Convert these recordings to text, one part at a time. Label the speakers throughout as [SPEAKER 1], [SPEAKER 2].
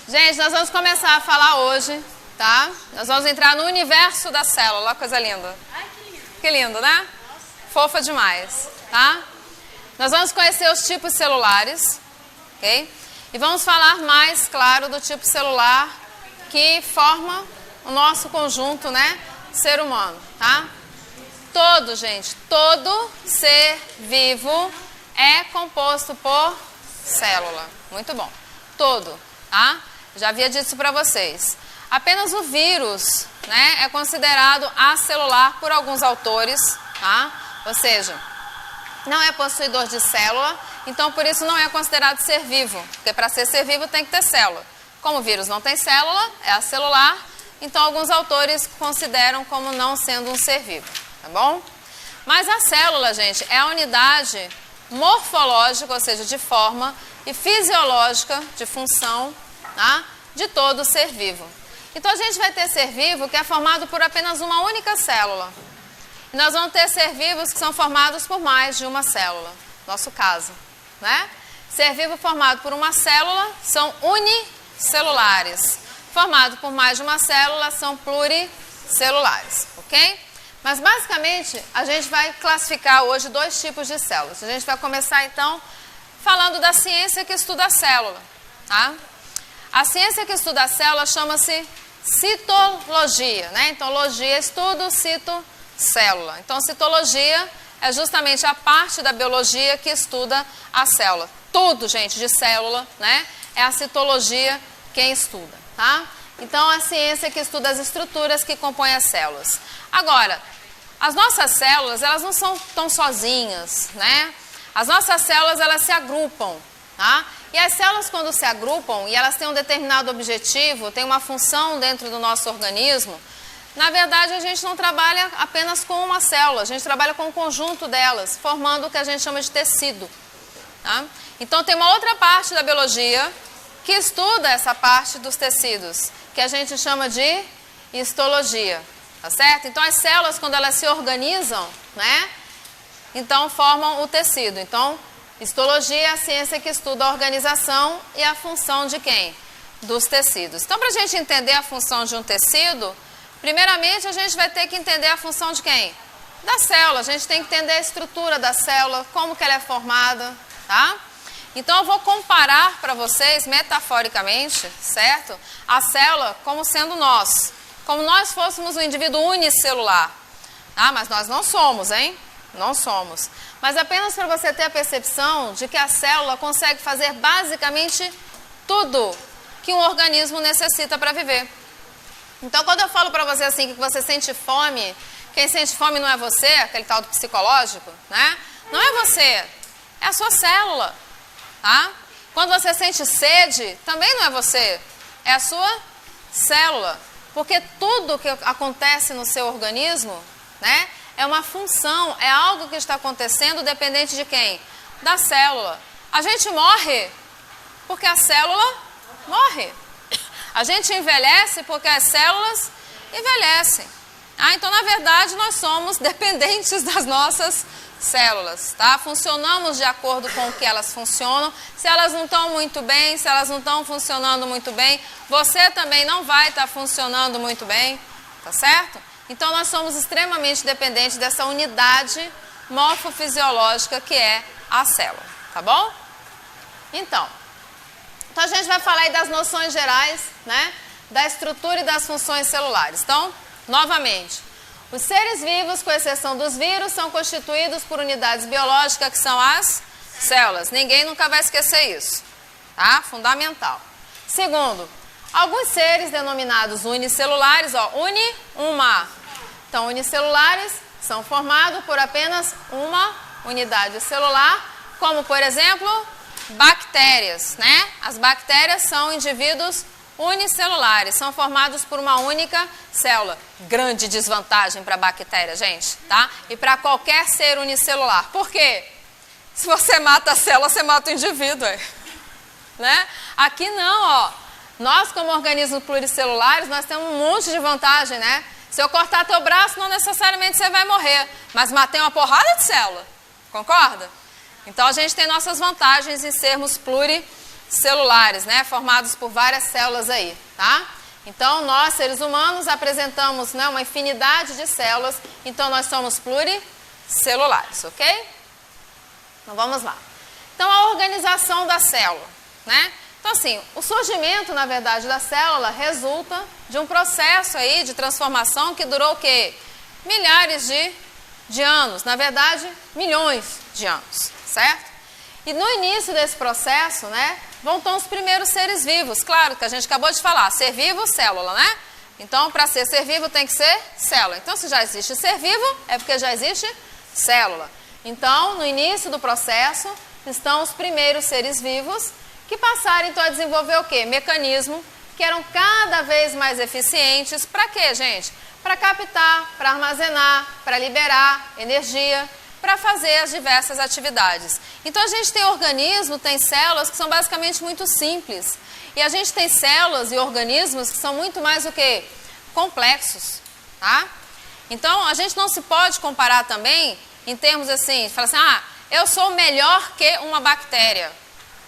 [SPEAKER 1] Gente, nós vamos começar a falar hoje, tá? Nós vamos entrar no universo da célula. Olha que coisa linda.
[SPEAKER 2] Ai, que lindo.
[SPEAKER 1] Que lindo, né?
[SPEAKER 2] Nossa.
[SPEAKER 1] Fofa demais, tá? Nós vamos conhecer os tipos celulares, ok? E vamos falar mais, claro, do tipo celular que forma o nosso conjunto, né? Ser humano, tá? Todo, gente, todo ser vivo é composto por célula. Muito bom. Todo, tá? Já havia dito isso para vocês. Apenas o vírus, né, é considerado acelular por alguns autores, tá? Ou seja, não é possuidor de célula, então por isso não é considerado ser vivo, porque para ser vivo tem que ter célula. Como o vírus não tem célula, é acelular, então alguns autores consideram como não sendo um ser vivo, tá bom? Mas a célula, gente, é a unidade morfológica, ou seja, de forma, e fisiológica, de função, tá? De todo ser vivo. Então a gente vai ter ser vivo que é formado por apenas uma única célula. E nós vamos ter ser vivos que são formados por mais de uma célula, nosso caso, né? Ser vivo formado por uma célula são unicelulares. Formado por mais de uma célula são pluricelulares, ok? Mas basicamente a gente vai classificar hoje dois tipos de células. A gente vai começar então falando da ciência que estuda a célula, tá? A ciência que estuda a célula chama-se citologia, né? Então, logia é estudo, cito, célula. Então, citologia é justamente a parte da biologia que estuda a célula. Tudo, gente, de célula, né? É a citologia quem estuda, tá? Então, a ciência que estuda as estruturas que compõem as células. Agora, as nossas células, elas não são tão sozinhas, né? As nossas células, elas se agrupam, tá? E as células, quando se agrupam e elas têm um determinado objetivo, têm uma função dentro do nosso organismo, na verdade a gente não trabalha apenas com uma célula, a gente trabalha com um conjunto delas, formando o que a gente chama de tecido. Tá? Então tem uma outra parte da biologia que estuda essa parte dos tecidos, que a gente chama de histologia, tá certo? Então as células, quando elas se organizam, né, então formam o tecido. Então, histologia é a ciência que estuda a organização e a função de quem? Dos tecidos. Então, para a gente entender a função de um tecido, primeiramente a gente vai ter que entender a função de quem? Da célula. A gente tem que entender a estrutura da célula, como que ela é formada, tá? Então, eu vou comparar para vocês, metaforicamente, certo? A célula como sendo nós. Como nós fôssemos um indivíduo unicelular. Tá? Mas nós não somos, hein? Não somos. Mas apenas para você ter a percepção de que a célula consegue fazer basicamente tudo que um organismo necessita para viver. Então, quando eu falo para você assim que você sente fome, quem sente fome não é você, aquele tal do psicológico, né? Não é você, é a sua célula, tá? Quando você sente sede, também não é você, é a sua célula. Porque tudo que acontece no seu organismo, né? É uma função, é algo que está acontecendo dependente de quem? Da célula. A gente morre porque a célula morre. A gente envelhece porque as células envelhecem. Então, na verdade, nós somos dependentes das nossas células, tá? Funcionamos de acordo com o que elas funcionam. Se elas não estão muito bem, se elas não estão funcionando muito bem, você também não vai estar funcionando muito bem, tá certo? Então, nós somos extremamente dependentes dessa unidade morfofisiológica que é a célula, tá bom? Então a gente vai falar aí das noções gerais, né? Da estrutura e das funções celulares. Então, novamente, os seres vivos, com exceção dos vírus, são constituídos por unidades biológicas que são as células. Ninguém nunca vai esquecer isso, tá? Fundamental. Segundo, alguns seres denominados unicelulares, uma. Então, unicelulares são formados por apenas uma unidade celular, como, por exemplo, bactérias, né? As bactérias são indivíduos unicelulares, são formados por uma única célula. Grande desvantagem para a bactéria, gente, tá? E para qualquer ser unicelular. Por quê? Se você mata a célula, você mata o indivíduo, né? Aqui não, ó. Nós, como organismos pluricelulares, nós temos um monte de vantagem, né? Se eu cortar teu braço, não necessariamente você vai morrer, mas matei uma porrada de célula, concorda? Então, a gente tem nossas vantagens em sermos pluricelulares. pluricelulares, né? Formados por várias células aí, tá? Então, nós, seres humanos, apresentamos, né, uma infinidade de células, então nós somos pluricelulares, ok? Então, vamos lá. Então, a organização da célula, né? Então, assim, o surgimento, na verdade, da célula resulta de um processo aí de transformação que durou o quê? Milhares de anos, na verdade, milhões de anos, certo? E no início desse processo, né, vão estar os primeiros seres vivos. Claro que a gente acabou de falar, ser vivo, célula, né? Então, para ser vivo tem que ser célula. Então, se já existe ser vivo, é porque já existe célula. Então, no início do processo, estão os primeiros seres vivos que passaram, então, a desenvolver o quê? Mecanismos que eram cada vez mais eficientes. Para quê, gente? Para captar, para armazenar, para liberar energia, para fazer as diversas atividades. Então, a gente tem organismos, tem células que são basicamente muito simples. E a gente tem células e organismos que são muito mais o quê? Complexos, tá? Então, a gente não se pode comparar também em termos assim, falar assim, eu sou melhor que uma bactéria,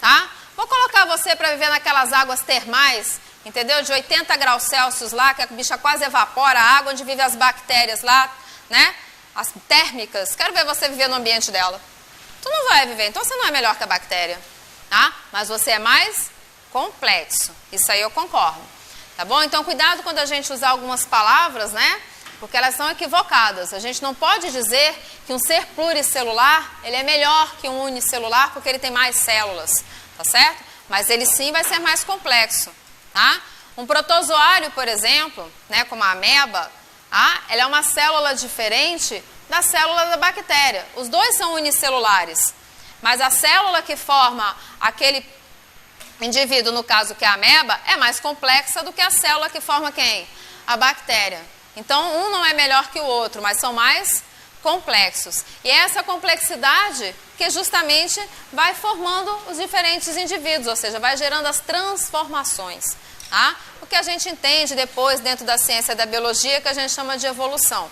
[SPEAKER 1] tá? Vou colocar você para viver naquelas águas termais, entendeu? De 80 graus Celsius lá, que a bicha quase evapora a água, onde vivem as bactérias lá, né? As térmicas. Quero ver você viver no ambiente dela. Tu não vai viver, então você não é melhor que a bactéria, tá? Mas você é mais complexo. Isso aí eu concordo, tá bom? Então, cuidado quando a gente usar algumas palavras, né? Porque elas são equivocadas. A gente não pode dizer que um ser pluricelular, ele é melhor que um unicelular porque ele tem mais células, tá certo? Mas ele sim vai ser mais complexo, tá? Um protozoário, por exemplo, né, como a ameba, ela é uma célula diferente da célula da bactéria. Os dois são unicelulares, mas a célula que forma aquele indivíduo, no caso que é a ameba, é mais complexa do que a célula que forma quem? A bactéria. Então, um não é melhor que o outro, mas são mais complexos. E é essa complexidade que justamente vai formando os diferentes indivíduos, ou seja, vai gerando as transformações. Tá? O que a gente entende depois dentro da ciência da biologia que a gente chama de evolução,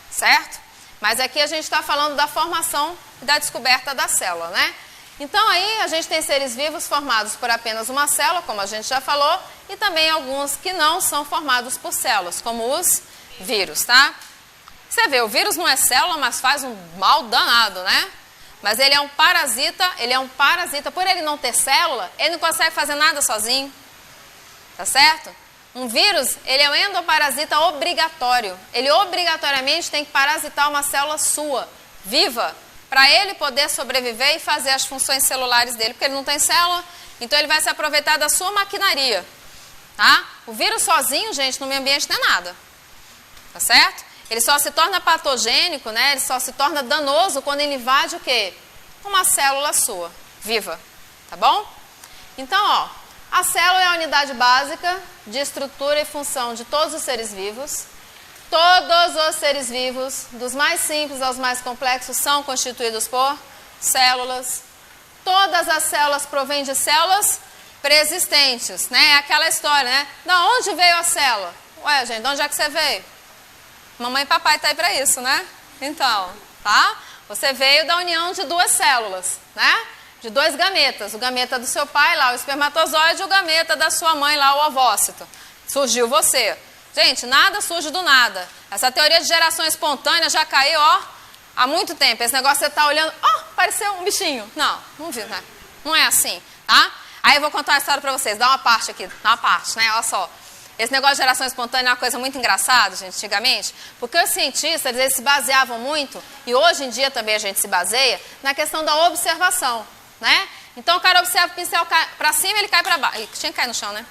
[SPEAKER 1] certo? Mas aqui a gente está falando da formação e da descoberta da célula, né? Então aí a gente tem seres vivos formados por apenas uma célula, como a gente já falou, e também alguns que não são formados por células, como os vírus, tá? Você vê, o vírus não é célula, mas faz um mal danado, né? Mas ele é um parasita, por ele não ter célula, ele não consegue fazer nada sozinho. Tá certo? Um vírus, ele é um endoparasita obrigatório. Ele obrigatoriamente tem que parasitar uma célula sua, viva, para ele poder sobreviver e fazer as funções celulares dele, porque ele não tem célula, então ele vai se aproveitar da sua maquinaria. Tá? O vírus sozinho, gente, no meio ambiente não é nada. Tá certo? Ele só se torna patogênico, né? Ele só se torna danoso quando ele invade o quê? Uma célula sua, viva. Tá bom? Então, ó, a célula é a unidade básica de estrutura e função de todos os seres vivos. Todos os seres vivos, dos mais simples aos mais complexos, são constituídos por células. Todas as células provêm de células preexistentes, né? É aquela história, né? Da onde veio a célula? Ué, gente, de onde é que você veio? Mamãe e papai tá aí para isso, né? Então, tá? Você veio da união de duas células, né? De dois gametas, o gameta do seu pai lá, o espermatozoide, e o gameta da sua mãe lá, o ovócito. Surgiu você. Gente, nada surge do nada. Essa teoria de geração espontânea já caiu, ó, há muito tempo. Esse negócio você tá olhando, ó, apareceu um bichinho. Não vi, né? Não é assim, tá? Aí eu vou contar uma história pra vocês, dá uma parte aqui, né? Olha só. Esse negócio de geração espontânea é uma coisa muito engraçada, gente, antigamente, porque os cientistas, eles se baseavam muito, e hoje em dia também a gente se baseia, na questão da observação. Né? Então o cara observa o pincel para cima, ele cai para baixo. Tinha que cair no chão, né?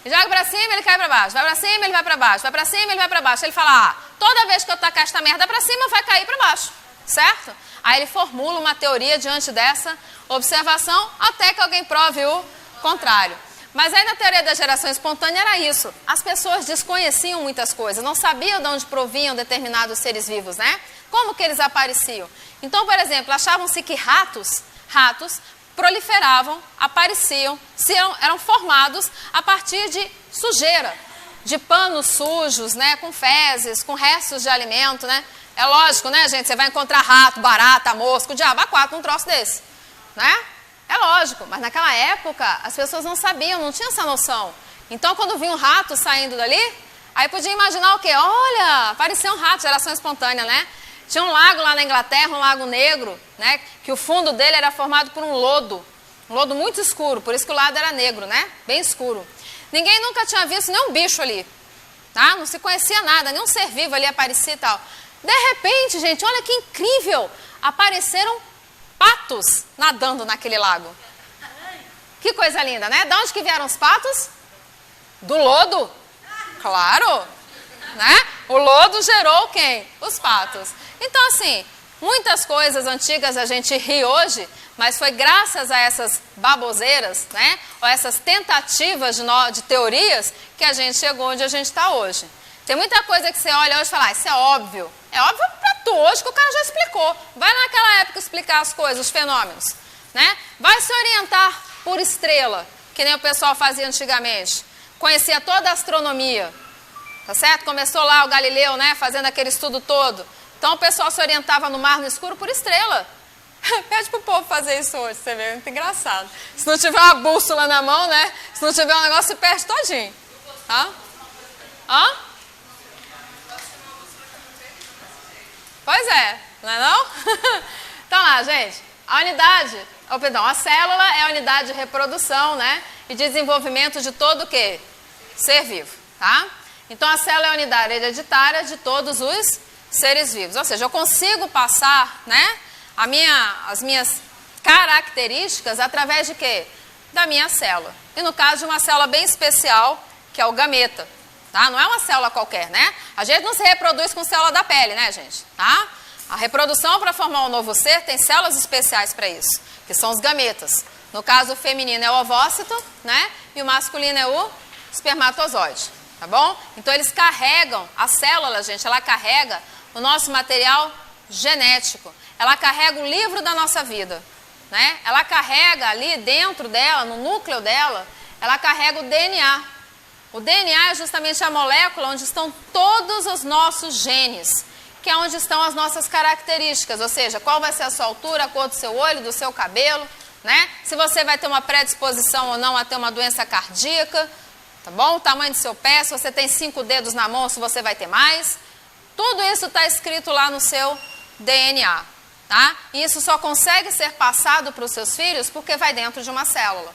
[SPEAKER 1] Ele joga para cima, ele cai para baixo. Vai para cima, ele vai para baixo. Vai para cima, ele vai para baixo. Ele fala, toda vez que eu tacar esta merda para cima, vai cair para baixo. Certo? Aí ele formula uma teoria diante dessa observação, até que alguém prove o contrário. Mas aí na teoria da geração espontânea era isso. As pessoas desconheciam muitas coisas, não sabiam de onde provinham determinados seres vivos, né? Como que eles apareciam? Então, por exemplo, achavam-se que ratos proliferavam, apareciam, eram formados a partir de sujeira, de panos sujos, né, com fezes, com restos de alimento, né? É lógico, né, gente? Você vai encontrar rato, barata, mosca, o diabo, a quatro num troço desse, né? É lógico, mas naquela época as pessoas não sabiam, não tinham essa noção. Então, quando vinha um rato saindo dali, aí podia imaginar o quê? Olha, apareceu um rato, geração espontânea, né? Tinha um lago lá na Inglaterra, um lago negro, né? Que o fundo dele era formado por um lodo muito escuro, por isso que o lado era negro, né? Bem escuro. Ninguém nunca tinha visto nenhum bicho ali, tá? Não se conhecia nada, nenhum ser vivo ali aparecia e tal. De repente, gente, olha que incrível, apareceram patos nadando naquele lago. Que coisa linda, né? De onde que vieram os patos? Do lodo. Claro, né? O lodo gerou quem? Os patos. Então, assim, muitas coisas antigas a gente ri hoje, mas foi graças a essas baboseiras, né? Ou essas tentativas de teorias que a gente chegou onde a gente está hoje. Tem muita coisa que você olha hoje e fala, isso é óbvio. É óbvio para tu hoje que o cara já explicou. Vai naquela época explicar as coisas, os fenômenos, né? Vai se orientar por estrela, que nem o pessoal fazia antigamente. Conhecia toda a astronomia, tá certo? Começou lá o Galileu, né? Fazendo aquele estudo todo. Então o pessoal se orientava no mar no escuro por estrela. Pede pro povo fazer isso hoje, você vê, é muito engraçado. Se não tiver uma bússola na mão, né? Se não tiver um negócio, se perde todinho. Hã? Hã? Pois é, não é não? Então lá, gente, a célula é a unidade de reprodução, né? E desenvolvimento de todo o quê? Ser vivo, tá? Então a célula é a unidade hereditária de todos os seres vivos. Ou seja, eu consigo passar, né? As minhas características através de quê? Da minha célula. E no caso de uma célula bem especial, que é o gameta. Tá? Não é uma célula qualquer, né? A gente não se reproduz com célula da pele, né, gente? Tá? A reprodução para formar um novo ser tem células especiais para isso, que são os gametas. No caso, o feminino é o ovócito, né? E o masculino é o espermatozoide, tá bom? Então, eles carregam, a célula, gente, ela carrega o nosso material genético. Ela carrega o livro da nossa vida, né? Ela carrega ali dentro dela, no núcleo dela, ela carrega o DNA. O DNA é justamente a molécula onde estão todos os nossos genes, que é onde estão as nossas características, ou seja, qual vai ser a sua altura, a cor do seu olho, do seu cabelo, né? Se você vai ter uma predisposição ou não a ter uma doença cardíaca, tá bom? O tamanho do seu pé, se você tem 5 dedos na mão, se você vai ter mais. Tudo isso está escrito lá no seu DNA, tá? E isso só consegue ser passado para os seus filhos porque vai dentro de uma célula,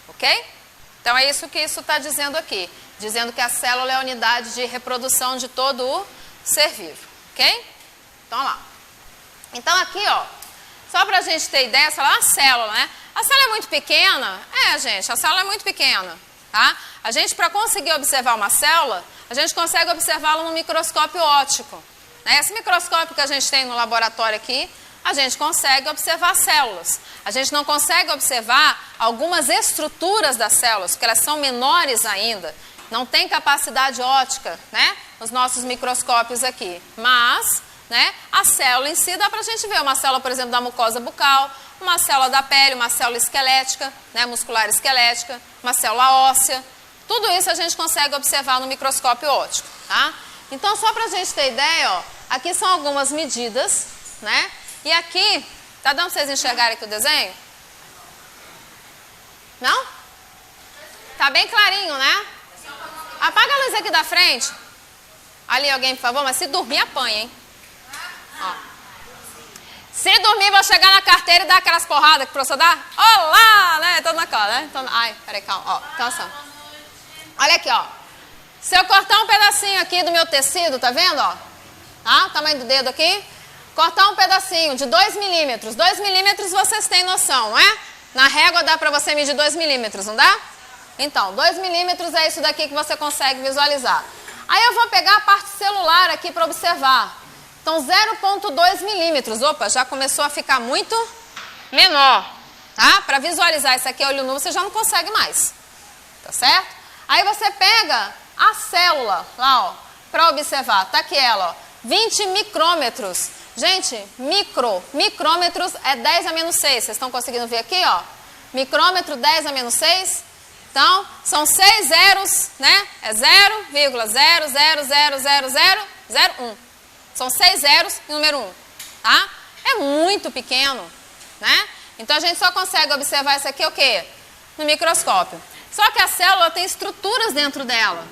[SPEAKER 1] ok? Então é isso que isso está dizendo aqui, dizendo que a célula é a unidade de reprodução de todo o ser vivo, ok? Então lá. Então aqui, ó, só para a gente ter ideia, você fala, a célula, né? A célula é muito pequena? É, gente, a célula é muito pequena, tá? A gente, para conseguir observar uma célula, a gente consegue observá-la no microscópio óptico, né? Esse microscópio que a gente tem no laboratório aqui, a gente consegue observar células. A gente não consegue observar algumas estruturas das células, porque elas são menores ainda. Não tem capacidade óptica, né? Nos nossos microscópios aqui. Mas, né, a célula em si dá pra gente ver. Uma célula, por exemplo, da mucosa bucal, uma célula da pele, uma célula esquelética, né, muscular esquelética, uma célula óssea. Tudo isso a gente consegue observar no microscópio óptico, tá? Então, só pra gente ter ideia, ó, aqui são algumas medidas, né? E aqui, tá dando pra vocês enxergarem aqui o desenho? Não? Tá bem clarinho, né? Apaga a luz aqui da frente. Ali alguém, por favor, mas se dormir, apanha, hein? Ó. Se dormir, vou chegar na carteira e dar aquelas porradas que o professor dá. Olá, né? Tô na cara, né? Ai, peraí, calma. Ó, atenção. Olha aqui, ó. Se eu cortar um pedacinho aqui do meu tecido, tá vendo, ó? Tá? O tamanho do dedo aqui. Cortar um pedacinho de 2 milímetros. 2 milímetros vocês têm noção, não é? Na régua dá pra você medir 2 milímetros, não dá? Então, 2 milímetros é isso daqui que você consegue visualizar. Aí eu vou pegar a parte celular aqui para observar. Então, 0,2 milímetros. Opa, já começou a ficar muito menor. Tá? Para visualizar isso aqui, olho nu, você já não consegue mais. Tá certo? Aí você pega a célula lá, ó, para observar. Tá aqui ela, ó, 20 micrômetros. Gente, micrômetros é 10 a menos 6. Vocês estão conseguindo ver aqui, ó? Micrômetro 10 a menos 6. Então, são 6 zeros, né? É 0,0000001. São 6 zeros e número 1, tá? É muito pequeno, né? Então a gente só consegue observar isso aqui o quê? No microscópio. Só que a célula tem estruturas dentro dela.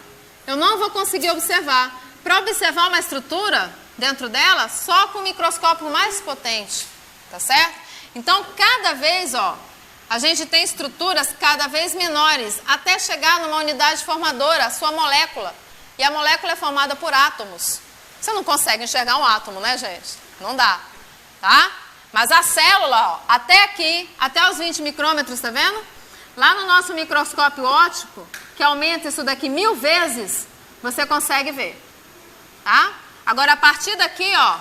[SPEAKER 1] Eu não vou conseguir observar. Para observar uma estrutura dentro dela, só com o microscópio mais potente, tá certo? Então cada vez, ó, a gente tem estruturas cada vez menores, até chegar numa unidade formadora, a sua molécula. E a molécula é formada por átomos. Você não consegue enxergar um átomo, né, gente? Não dá, tá? Mas a célula, ó, até aqui, até os 20 micrômetros, tá vendo? Lá no nosso microscópio óptico, que aumenta isso daqui 1000 vezes, você consegue ver, tá? Agora, a partir daqui, ó,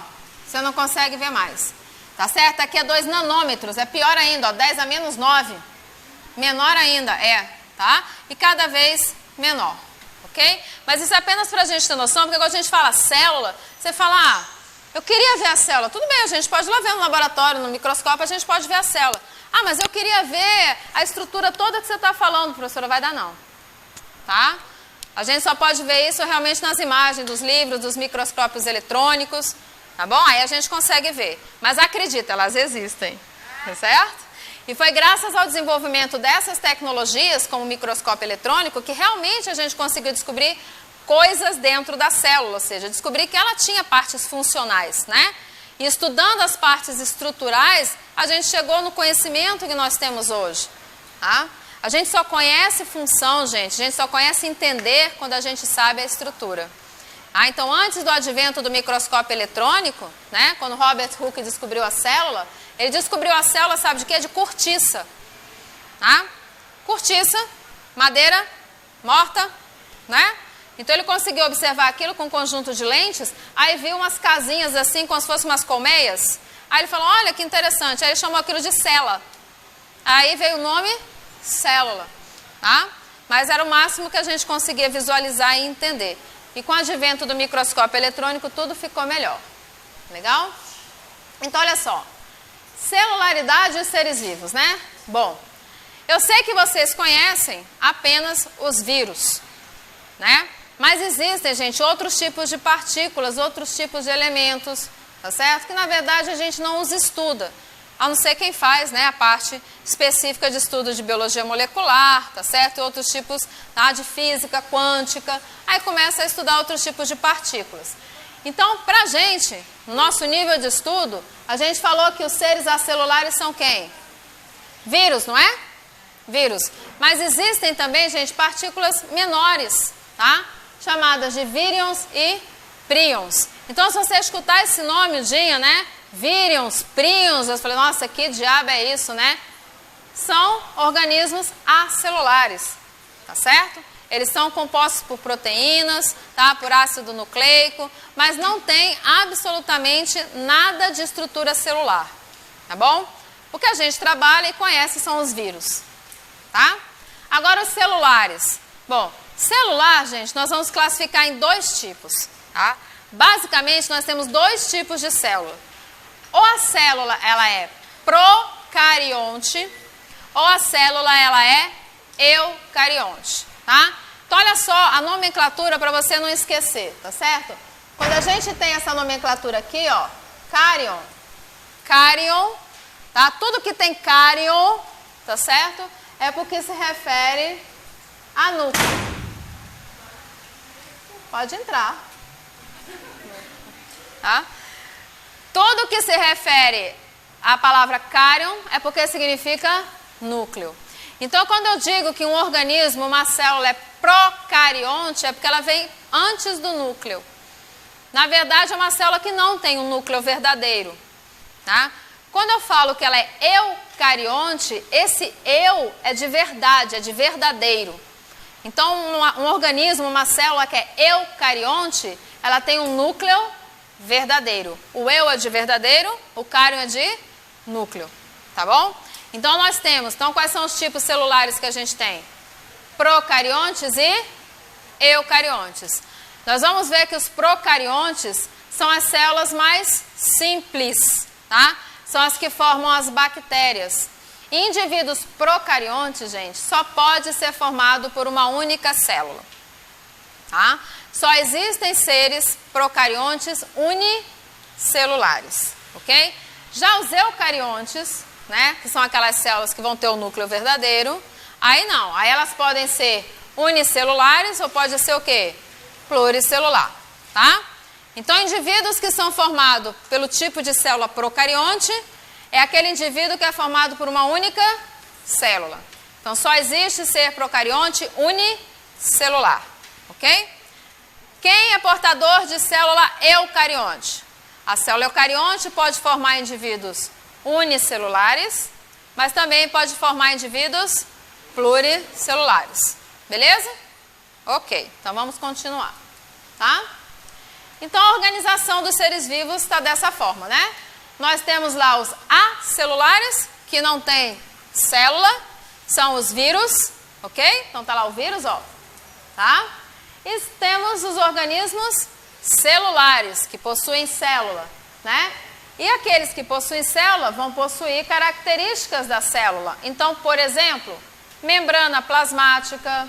[SPEAKER 1] você não consegue ver mais, tá certo? Aqui é 2 nanômetros, é pior ainda, ó, 10 a menos 9. Menor ainda, tá? E cada vez menor, ok? Mas isso é apenas para a gente ter noção, porque quando a gente fala célula, você fala, eu queria ver a célula. Tudo bem, a gente pode ir lá ver no laboratório, no microscópio, a gente pode ver a célula. Mas eu queria ver a estrutura toda que você está falando, professora, vai dar não, tá? A gente só pode ver isso realmente nas imagens dos livros, dos microscópios eletrônicos, tá bom? Aí a gente consegue ver. Mas acredita, elas existem, tá certo? E foi graças ao desenvolvimento dessas tecnologias, como o microscópio eletrônico, que realmente a gente conseguiu descobrir coisas dentro da célula, ou seja, descobrir que ela tinha partes funcionais, né? E estudando as partes estruturais, a gente chegou no conhecimento que nós temos hoje, tá? A gente só conhece função, gente, a gente só conhece entender quando a gente sabe a estrutura. Então, antes do advento do microscópio eletrônico, né, quando Robert Hooke descobriu a célula, ele descobriu a célula, sabe de quê? De cortiça. Tá? Cortiça, madeira morta, né? Então ele conseguiu observar aquilo com um conjunto de lentes, aí viu umas casinhas assim, como se fossem umas colmeias. Aí ele falou, olha que interessante, aí ele chamou aquilo de célula. Aí veio o nome célula, tá? Mas era o máximo que a gente conseguia visualizar e entender. E com o advento do microscópio eletrônico, tudo ficou melhor. Legal? Então, olha só. Celularidade dos seres vivos, né? Bom, eu sei que vocês conhecem apenas os vírus, né? Mas existem, gente, outros tipos de partículas, outros tipos de elementos, tá certo? Que, na verdade, a gente não os estuda. A não ser quem faz, né, a parte específica de estudo de biologia molecular, tá certo? E outros tipos, tá, de física quântica. Aí começa a estudar outros tipos de partículas. Então, pra gente, no nosso nível de estudo, a gente falou que os seres acelulares são quem? Vírus, não é? Vírus. Mas existem também, gente, partículas menores, tá? Chamadas de vírions e príons. Então, se você escutar esse nome, Dinha, né? Vírions, príons, eu falei, nossa, que diabo é isso, né? São organismos acelulares, tá certo? Eles são compostos por proteínas, tá? Por ácido nucleico, mas não tem absolutamente nada de estrutura celular, tá bom? O que a gente trabalha e conhece são os vírus, tá? Agora os celulares. Bom, celular, gente, nós vamos classificar em 2 tipos, tá? Basicamente, nós temos 2 tipos de célula. Ou a célula, ela é procarionte, ou a célula, ela é eucarionte, tá? Então, olha só a nomenclatura para você não esquecer, tá certo? Quando a gente tem essa nomenclatura aqui, ó, cárion, cárion, tá? Tudo que tem cárion, tá certo? É porque se refere a núcleo. Pode entrar. Tá? Tudo que se refere à palavra cárion é porque significa núcleo. Então, quando eu digo que um organismo, uma célula é procarionte, é porque ela vem antes do núcleo. Na verdade, é uma célula que não tem um núcleo verdadeiro. Tá? Quando eu falo que ela é eucarionte, esse eu é de verdade, é de verdadeiro. Então, um organismo, uma célula que é eucarionte, ela tem um núcleo verdadeiro. O eu é de verdadeiro, o cárion é de núcleo, tá bom? Então nós temos, quais são os tipos celulares que a gente tem? Procariontes e eucariontes. Nós vamos ver que os procariontes são as células mais simples, tá? São as que formam as bactérias. Indivíduos procariontes, gente, só pode ser formado por uma única célula, tá? Só existem seres procariontes unicelulares, ok? Já os eucariontes, né? Que são aquelas células que vão ter o núcleo verdadeiro. Aí não, aí elas podem ser unicelulares ou pode ser o quê? Pluricelular, tá? Então, indivíduos que são formados pelo tipo de célula procarionte é aquele indivíduo que é formado por uma única célula. Então, só existe ser procarionte unicelular, ok? Quem é portador de célula eucarionte? A célula eucarionte pode formar indivíduos unicelulares, mas também pode formar indivíduos pluricelulares. Beleza? Ok, então vamos continuar, tá? Então a organização dos seres vivos está dessa forma, né? Nós temos lá os acelulares, que não tem célula, são os vírus, ok? Então tá lá o vírus, ó, tá? E temos os organismos celulares, que possuem célula, né? E aqueles que possuem célula vão possuir características da célula. Então, por exemplo, membrana plasmática,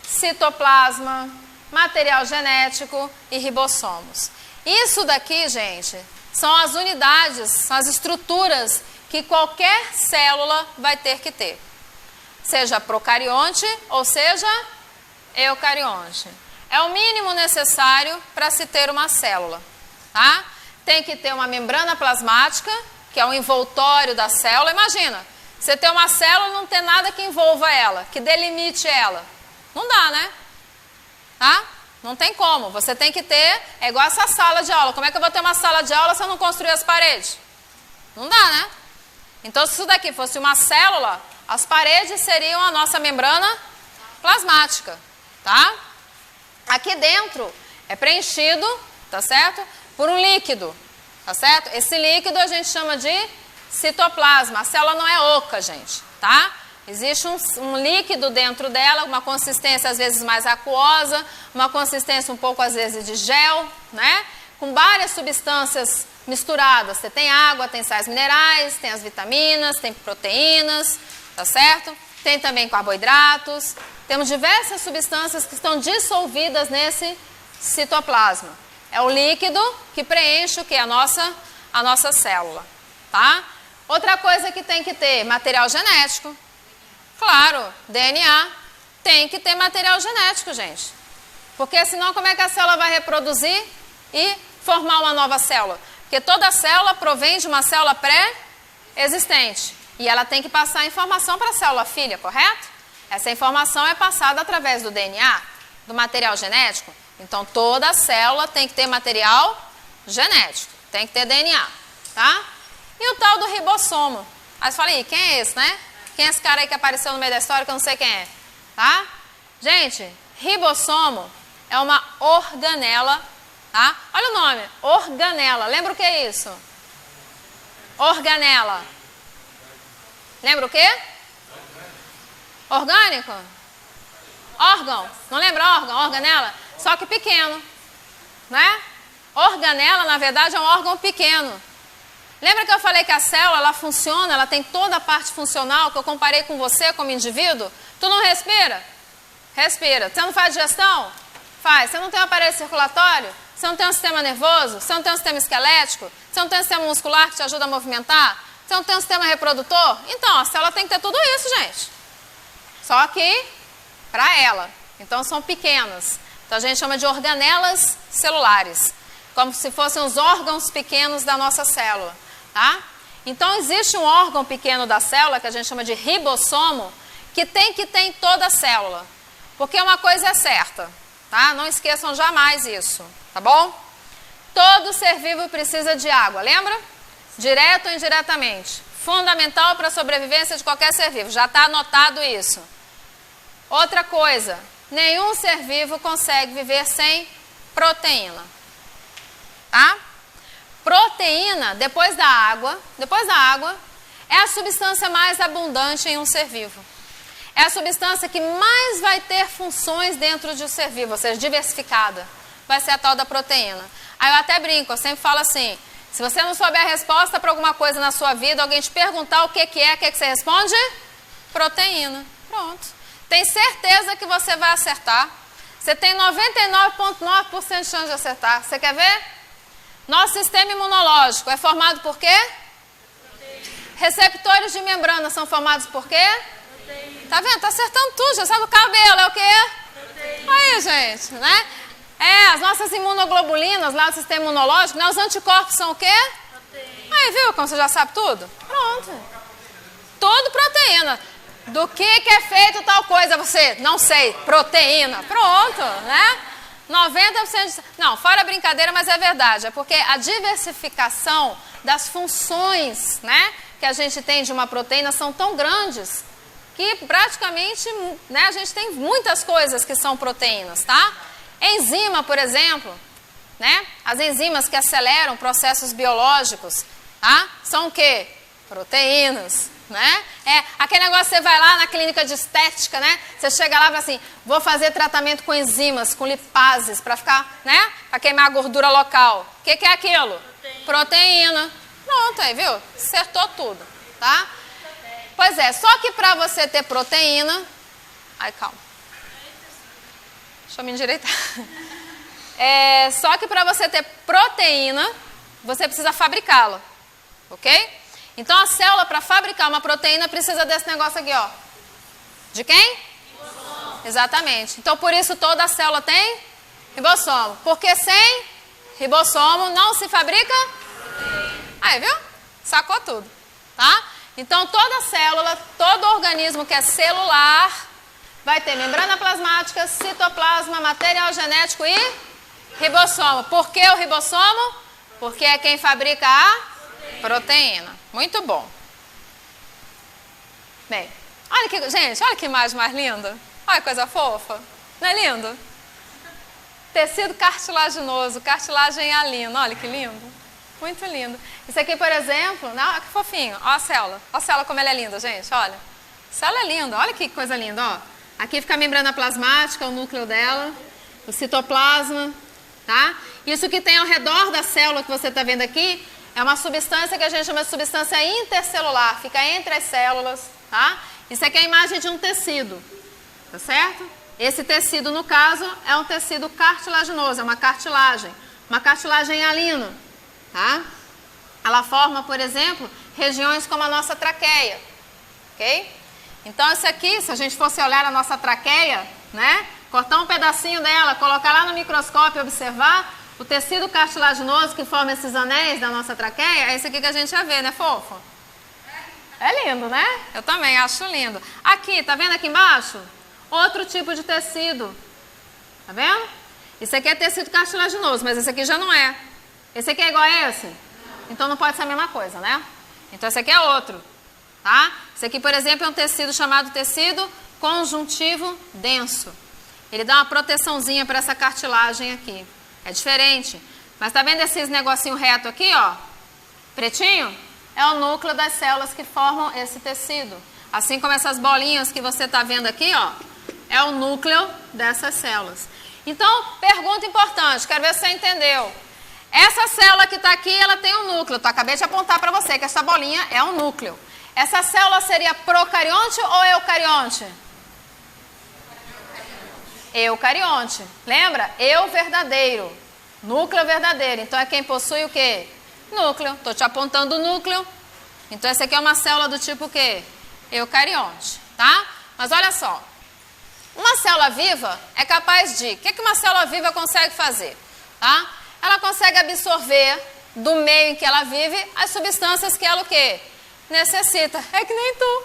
[SPEAKER 1] citoplasma, material genético e ribossomos. Isso daqui, gente, são as unidades, são as estruturas que qualquer célula vai ter que ter. Seja procarionte ou seja eucarionte. É o mínimo necessário para se ter uma célula, tá? Tem que ter uma membrana plasmática, que é o envoltório da célula. Imagina, você ter uma célula e não ter nada que envolva ela, que delimite ela. Não dá, né? Tá? Não tem como. Você tem que ter, é igual essa sala de aula. Como é que eu vou ter uma sala de aula se eu não construir as paredes? Não dá, né? Então, se isso daqui fosse uma célula, as paredes seriam a nossa membrana plasmática, tá? Aqui dentro é preenchido, tá certo? Por um líquido, tá certo? Esse líquido a gente chama de citoplasma. A célula não é oca, gente, tá? Existe um líquido dentro dela, uma consistência às vezes mais aquosa, uma consistência um pouco às vezes de gel, né? Com várias substâncias misturadas. Você tem água, tem sais minerais, tem as vitaminas, tem proteínas, tá certo? Tem também carboidratos. Temos diversas substâncias que estão dissolvidas nesse citoplasma. É o líquido que preenche o que? A nossa célula, tá? Outra coisa que tem que ter, material genético. Claro, DNA. Tem que ter material genético, gente. Porque senão como é que a célula vai reproduzir e formar uma nova célula? Porque toda célula provém de uma célula pré-existente. E ela tem que passar a informação para a célula filha, correto? Essa informação é passada através do DNA, do material genético. Então, toda célula tem que ter material genético, tem que ter DNA, tá? E o tal do ribossomo. Aí você fala, aí, quem é esse, né? Quem é esse cara aí que apareceu no meio da história que eu não sei quem é, tá? Gente, ribossomo é uma organela, tá? Olha o nome, organela. Lembra o que é isso? Organela. Lembra o quê? Orgânico? Órgão. Não lembra órgão? Organela? Só que pequeno, né? Organela, na verdade, é um órgão pequeno. Lembra que eu falei que a célula, ela funciona, ela tem toda a parte funcional que eu comparei com você como indivíduo? Tu não respira? Respira. Você não faz digestão? Faz. Você não tem um aparelho circulatório? Você não tem um sistema nervoso? Você não tem um sistema esquelético? Você não tem um sistema muscular que te ajuda a movimentar? Você não tem um sistema reprodutor? Então, a célula tem que ter tudo isso, gente. Só que para ela. Então, são pequenas. Então, a gente chama de organelas celulares. Como se fossem os órgãos pequenos da nossa célula, tá? Então, existe um órgão pequeno da célula, que a gente chama de ribossomo, que tem que ter em toda a célula. Porque uma coisa é certa, tá? Não esqueçam jamais isso, tá bom? Todo ser vivo precisa de água, lembra? Direto ou indiretamente. Fundamental para a sobrevivência de qualquer ser vivo. Já está anotado isso. Outra coisa, nenhum ser vivo consegue viver sem proteína. Tá? Proteína, depois da água, é a substância mais abundante em um ser vivo. É a substância que mais vai ter funções dentro de um ser vivo, ou seja, diversificada. Vai ser a tal da proteína. Aí eu até brinco, eu sempre falo assim, se você não souber a resposta para alguma coisa na sua vida, alguém te perguntar o que é, o que você responde? Proteína. Pronto. Tem certeza que você vai acertar. Você tem 99,9% de chance de acertar. Você quer ver? Nosso sistema imunológico é formado por quê? Receptores de membrana são formados por quê? Proteína. Tá vendo? Tá acertando tudo. Já sabe o cabelo, é o quê? Proteína. Aí, gente, né? As nossas imunoglobulinas lá do sistema imunológico, né? Os anticorpos são o quê? Proteína. Aí, viu como você já sabe tudo? Pronto. Tudo proteína. Do que é feito tal coisa? Você, não sei, proteína. Pronto, né? 90% de... Não, fora brincadeira, mas é verdade. É porque a diversificação das funções, né, que a gente tem de uma proteína são tão grandes que praticamente, né, a gente tem muitas coisas que são proteínas, tá? Enzima, por exemplo, né? As enzimas que aceleram processos biológicos, tá? São o quê? Proteínas. Né? Aquele negócio, você vai lá na clínica de estética, né? Você chega lá e fala assim, vou fazer tratamento com enzimas, com lipases, para ficar, né? Para queimar a gordura local. O que é aquilo? Proteína. Pronto, aí, viu? Acertou tudo, tá? Pois é, só que para você ter proteína... Ai, calma. Deixa eu me endireitar. Só que para você ter proteína, você precisa fabricá-la, ok? Então, a célula, para fabricar uma proteína, precisa desse negócio aqui, ó. De quem? Ribossomo. Exatamente. Então, por isso, toda célula tem ribossomo. Porque sem ribossomo não se fabrica proteína. Aí, viu? Sacou tudo, tá? Então, toda célula, todo organismo que é celular, vai ter membrana plasmática, citoplasma, material genético e ribossomo. Por que o ribossomo? Porque é quem fabrica a proteína. Muito bom. Bem, olha que, gente, olha que imagem mais linda. Olha que coisa fofa. Não é lindo? Tecido cartilaginoso, cartilagem hialina. Olha que lindo. Muito lindo. Isso aqui, por exemplo, né? Olha que fofinho. Olha a célula. Olha a célula como ela é linda, gente. Olha. A célula é linda. Olha que coisa linda, ó. Aqui fica a membrana plasmática, o núcleo dela. O citoplasma, tá? Isso que tem ao redor da célula que você está vendo aqui é uma substância que a gente chama de substância intercelular, fica entre as células, tá? Isso aqui é a imagem de um tecido, tá certo? Esse tecido, no caso, é um tecido cartilaginoso, é uma cartilagem hialina, tá? Ela forma, por exemplo, regiões como a nossa traqueia, ok? Então, isso aqui, se a gente fosse olhar a nossa traqueia, né? Cortar um pedacinho dela, colocar lá no microscópio e observar, o tecido cartilaginoso que forma esses anéis da nossa traqueia, é esse aqui que a gente já vê, né, fofo? É lindo, né? Eu também acho lindo. Aqui, tá vendo aqui embaixo? Outro tipo de tecido. Tá vendo? Isso aqui é tecido cartilaginoso, mas esse aqui já não é. Esse aqui é igual a esse? Então não pode ser a mesma coisa, né? Então esse aqui é outro, tá? Esse aqui, por exemplo, é um tecido chamado tecido conjuntivo denso. Ele dá uma proteçãozinha para essa cartilagem aqui. É diferente. Mas tá vendo esses negocinho reto aqui, ó? Pretinho? É o núcleo das células que formam esse tecido. Assim como essas bolinhas que você tá vendo aqui, ó, é o núcleo dessas células. Então, pergunta importante, quero ver se você entendeu. Essa célula que tá aqui, ela tem um núcleo. Eu acabei de apontar para você que essa bolinha é um núcleo. Essa célula seria procarionte ou eucarionte? Eucarionte. Lembra? Eu verdadeiro. Núcleo verdadeiro. Então é quem possui o quê? Núcleo. Estou te apontando o núcleo. Então essa aqui é uma célula do tipo o quê? Eucarionte. Tá? Mas olha só. Uma célula viva é capaz de... O que uma célula viva consegue fazer? Tá? Ela consegue absorver do meio em que ela vive as substâncias que ela o quê? Necessita. É que nem tu.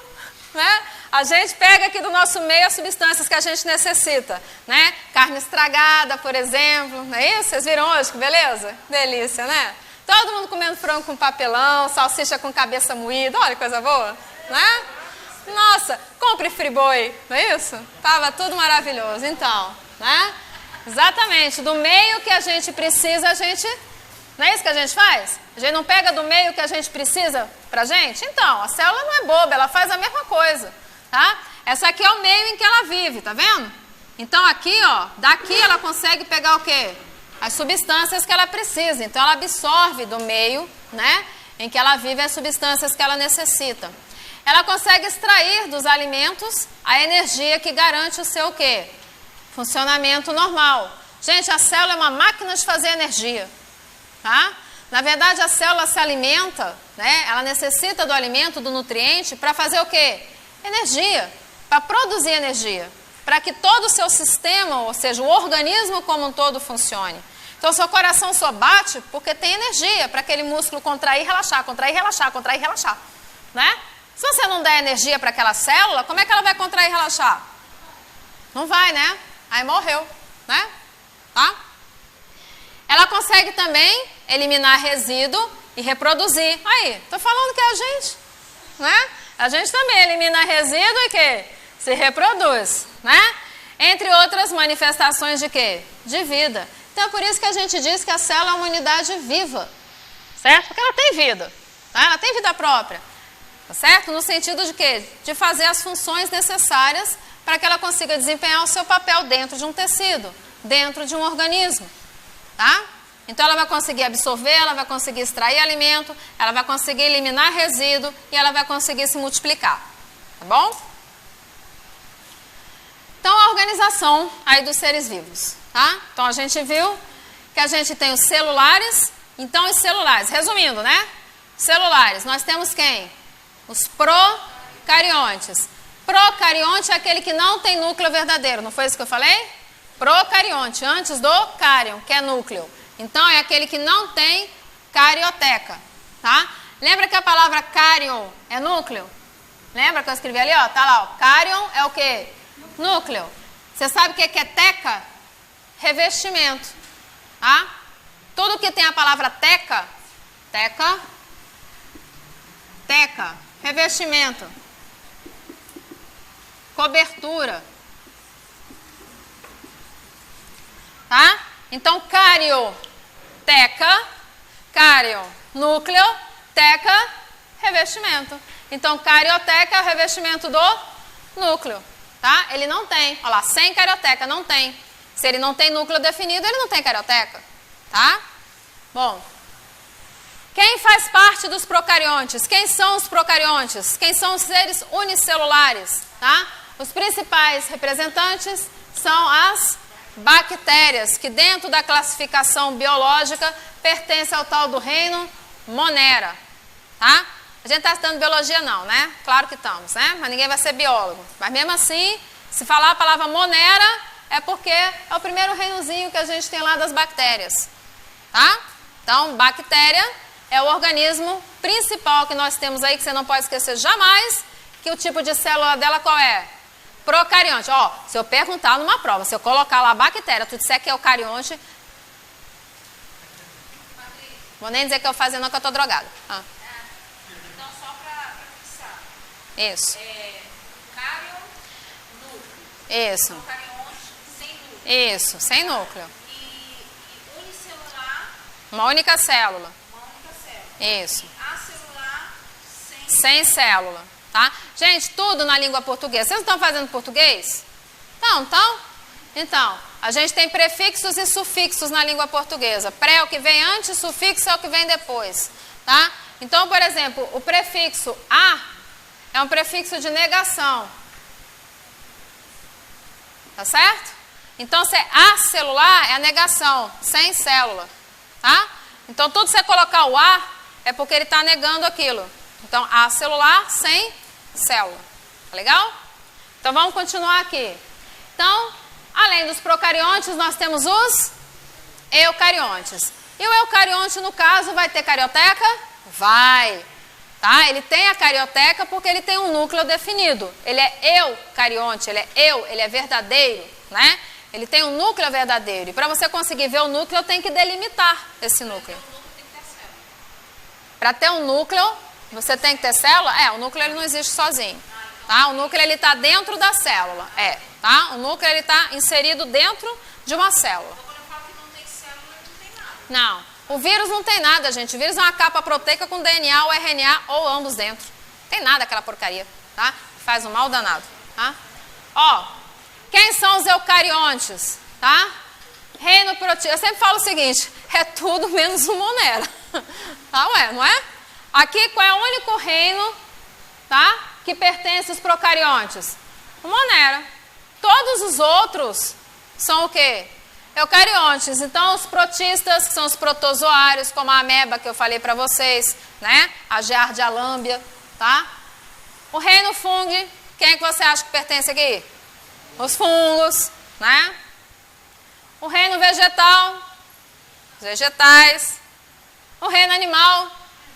[SPEAKER 1] Né? A gente pega aqui do nosso meio as substâncias que a gente necessita, né? Carne estragada, por exemplo, não é isso? Vocês viram hoje, que beleza? Delícia, né? Todo mundo comendo frango com papelão, salsicha com cabeça moída, olha que coisa boa, né? Nossa, compre friboi, não é isso? Tava tudo maravilhoso, então, né? Exatamente, do meio que a gente precisa, a gente... Não é isso que a gente faz? A gente não pega do meio que a gente precisa pra gente? Então, a célula não é boba, ela faz a mesma coisa, tá? Essa aqui é o meio em que ela vive, tá vendo? Então aqui, ó, daqui ela consegue pegar o quê? As substâncias que ela precisa. Então ela absorve do meio, né, em que ela vive as substâncias que ela necessita. Ela consegue extrair dos alimentos a energia que garante o seu o quê? Funcionamento normal. Gente, a célula é uma máquina de fazer energia. Tá? Na verdade, a célula se alimenta, né? Ela necessita do alimento, do nutriente, para fazer o quê? Energia, para produzir energia, para que todo o seu sistema, ou seja, o organismo como um todo funcione. Então, seu coração só bate porque tem energia para aquele músculo contrair, relaxar, contrair, relaxar, contrair, relaxar, né? Se você não der energia para aquela célula, como é que ela vai contrair e relaxar? Não vai, né? Aí morreu, né? Tá? Ela consegue também eliminar resíduo e reproduzir. Aí, tô falando que é a gente, né? A gente também elimina resíduo e que se reproduz, né? Entre outras manifestações de quê? De vida. Então é por isso que a gente diz que a célula é uma unidade viva, certo? Porque ela tem vida, tá? Ela tem vida própria, tá certo? No sentido de quê? De fazer as funções necessárias para que ela consiga desempenhar o seu papel dentro de um tecido, dentro de um organismo, tá? Então ela vai conseguir absorver, ela vai conseguir extrair alimento, ela vai conseguir eliminar resíduo e ela vai conseguir se multiplicar, tá bom? Então a organização aí dos seres vivos, tá? Então a gente viu que a gente tem os celulares, então os celulares, resumindo, né? Celulares, nós temos quem? Os procariontes. Procarionte é aquele que não tem núcleo verdadeiro, não foi isso que eu falei? Procarionte, antes do cárion, que é núcleo. Então, é aquele que não tem carioteca, tá? Lembra que a palavra cárion é núcleo? Lembra que eu escrevi ali, ó? Tá lá, ó. Cárion é o quê? Núcleo. Você sabe o que é teca? Revestimento, tá? Tudo que tem a palavra teca, revestimento, cobertura, tá? Então, cárion, núcleo, teca, revestimento. Então, carioteca é o revestimento do núcleo, tá? Ele não tem, olha lá, sem carioteca, não tem. Se ele não tem núcleo definido, ele não tem carioteca, tá? Bom, quem faz parte dos procariontes? Quem são os procariontes? Quem são os seres unicelulares, tá? Os principais representantes são as bactérias, que dentro da classificação biológica pertence ao tal do reino Monera, tá? A gente está estudando biologia não, né? Claro que estamos, né? Mas ninguém vai ser biólogo. Mas mesmo assim, se falar a palavra Monera, é porque é o primeiro reinozinho que a gente tem lá das bactérias, tá? Então, bactéria é o organismo principal que nós temos aí, que você não pode esquecer jamais, que o tipo de célula dela qual é? Procarionte. Ó, se eu perguntar numa prova, se eu colocar lá bactéria, tu disser que é eucarionte, vou nem dizer que eu fazia não, que eu tô drogada. Ah.
[SPEAKER 2] Então, só para fixar.
[SPEAKER 1] Isso.
[SPEAKER 2] Cárion, núcleo.
[SPEAKER 1] Isso.
[SPEAKER 2] Procarionte, sem núcleo.
[SPEAKER 1] Isso, sem núcleo.
[SPEAKER 2] E unicelular,
[SPEAKER 1] Uma única célula.
[SPEAKER 2] uma única célula.
[SPEAKER 1] Isso.
[SPEAKER 2] E acelular,
[SPEAKER 1] Sem célula, tá? Gente, tudo na língua portuguesa. Vocês não estão fazendo português? Então, a gente tem prefixos e sufixos na língua portuguesa. Pré é o que vem antes, sufixo é o que vem depois, tá? Então, por exemplo, o prefixo a é um prefixo de negação. Tá certo? Então, se é acelular, é a negação, sem célula, tá? Então, tudo que você colocar o a, é porque ele está negando aquilo. Então, acelular, sem célula. Tá legal? Então, vamos continuar aqui. Então, além dos procariontes, nós temos os eucariontes. E o eucarionte, no caso, vai ter carioteca? Vai. Tá? Ele tem a carioteca porque ele tem um núcleo definido. Ele é eucarionte, ele é verdadeiro, né? Ele tem um núcleo verdadeiro. E para você conseguir ver o núcleo, tem que delimitar esse núcleo. Para ter um núcleo, você tem que ter célula? O núcleo ele não existe sozinho. Tá? O núcleo ele está dentro da célula. Tá? O núcleo ele está inserido dentro de uma célula.
[SPEAKER 2] Quando eu falo que não tem célula, não tem nada.
[SPEAKER 1] Não. O vírus não tem nada, gente. O vírus é uma capa proteica com DNA ou RNA ou ambos dentro. Não tem nada aquela porcaria, tá? Faz um mal danado, tá? Ó, quem são os eucariontes, tá? Reino proteína. Eu sempre falo o seguinte, é tudo menos o Monera. Tá, ué, não é? Aqui, qual é o único reino, tá? Que pertence aos procariontes? O Monera. Todos os outros são o quê? eucariontes. Então, os protistas, que são os protozoários, como a ameba que eu falei para vocês, né? A Giardia lambia, tá? O reino fungi, quem é que você acha que pertence aqui? Os fungos, né? O reino vegetal, os vegetais. O reino animal,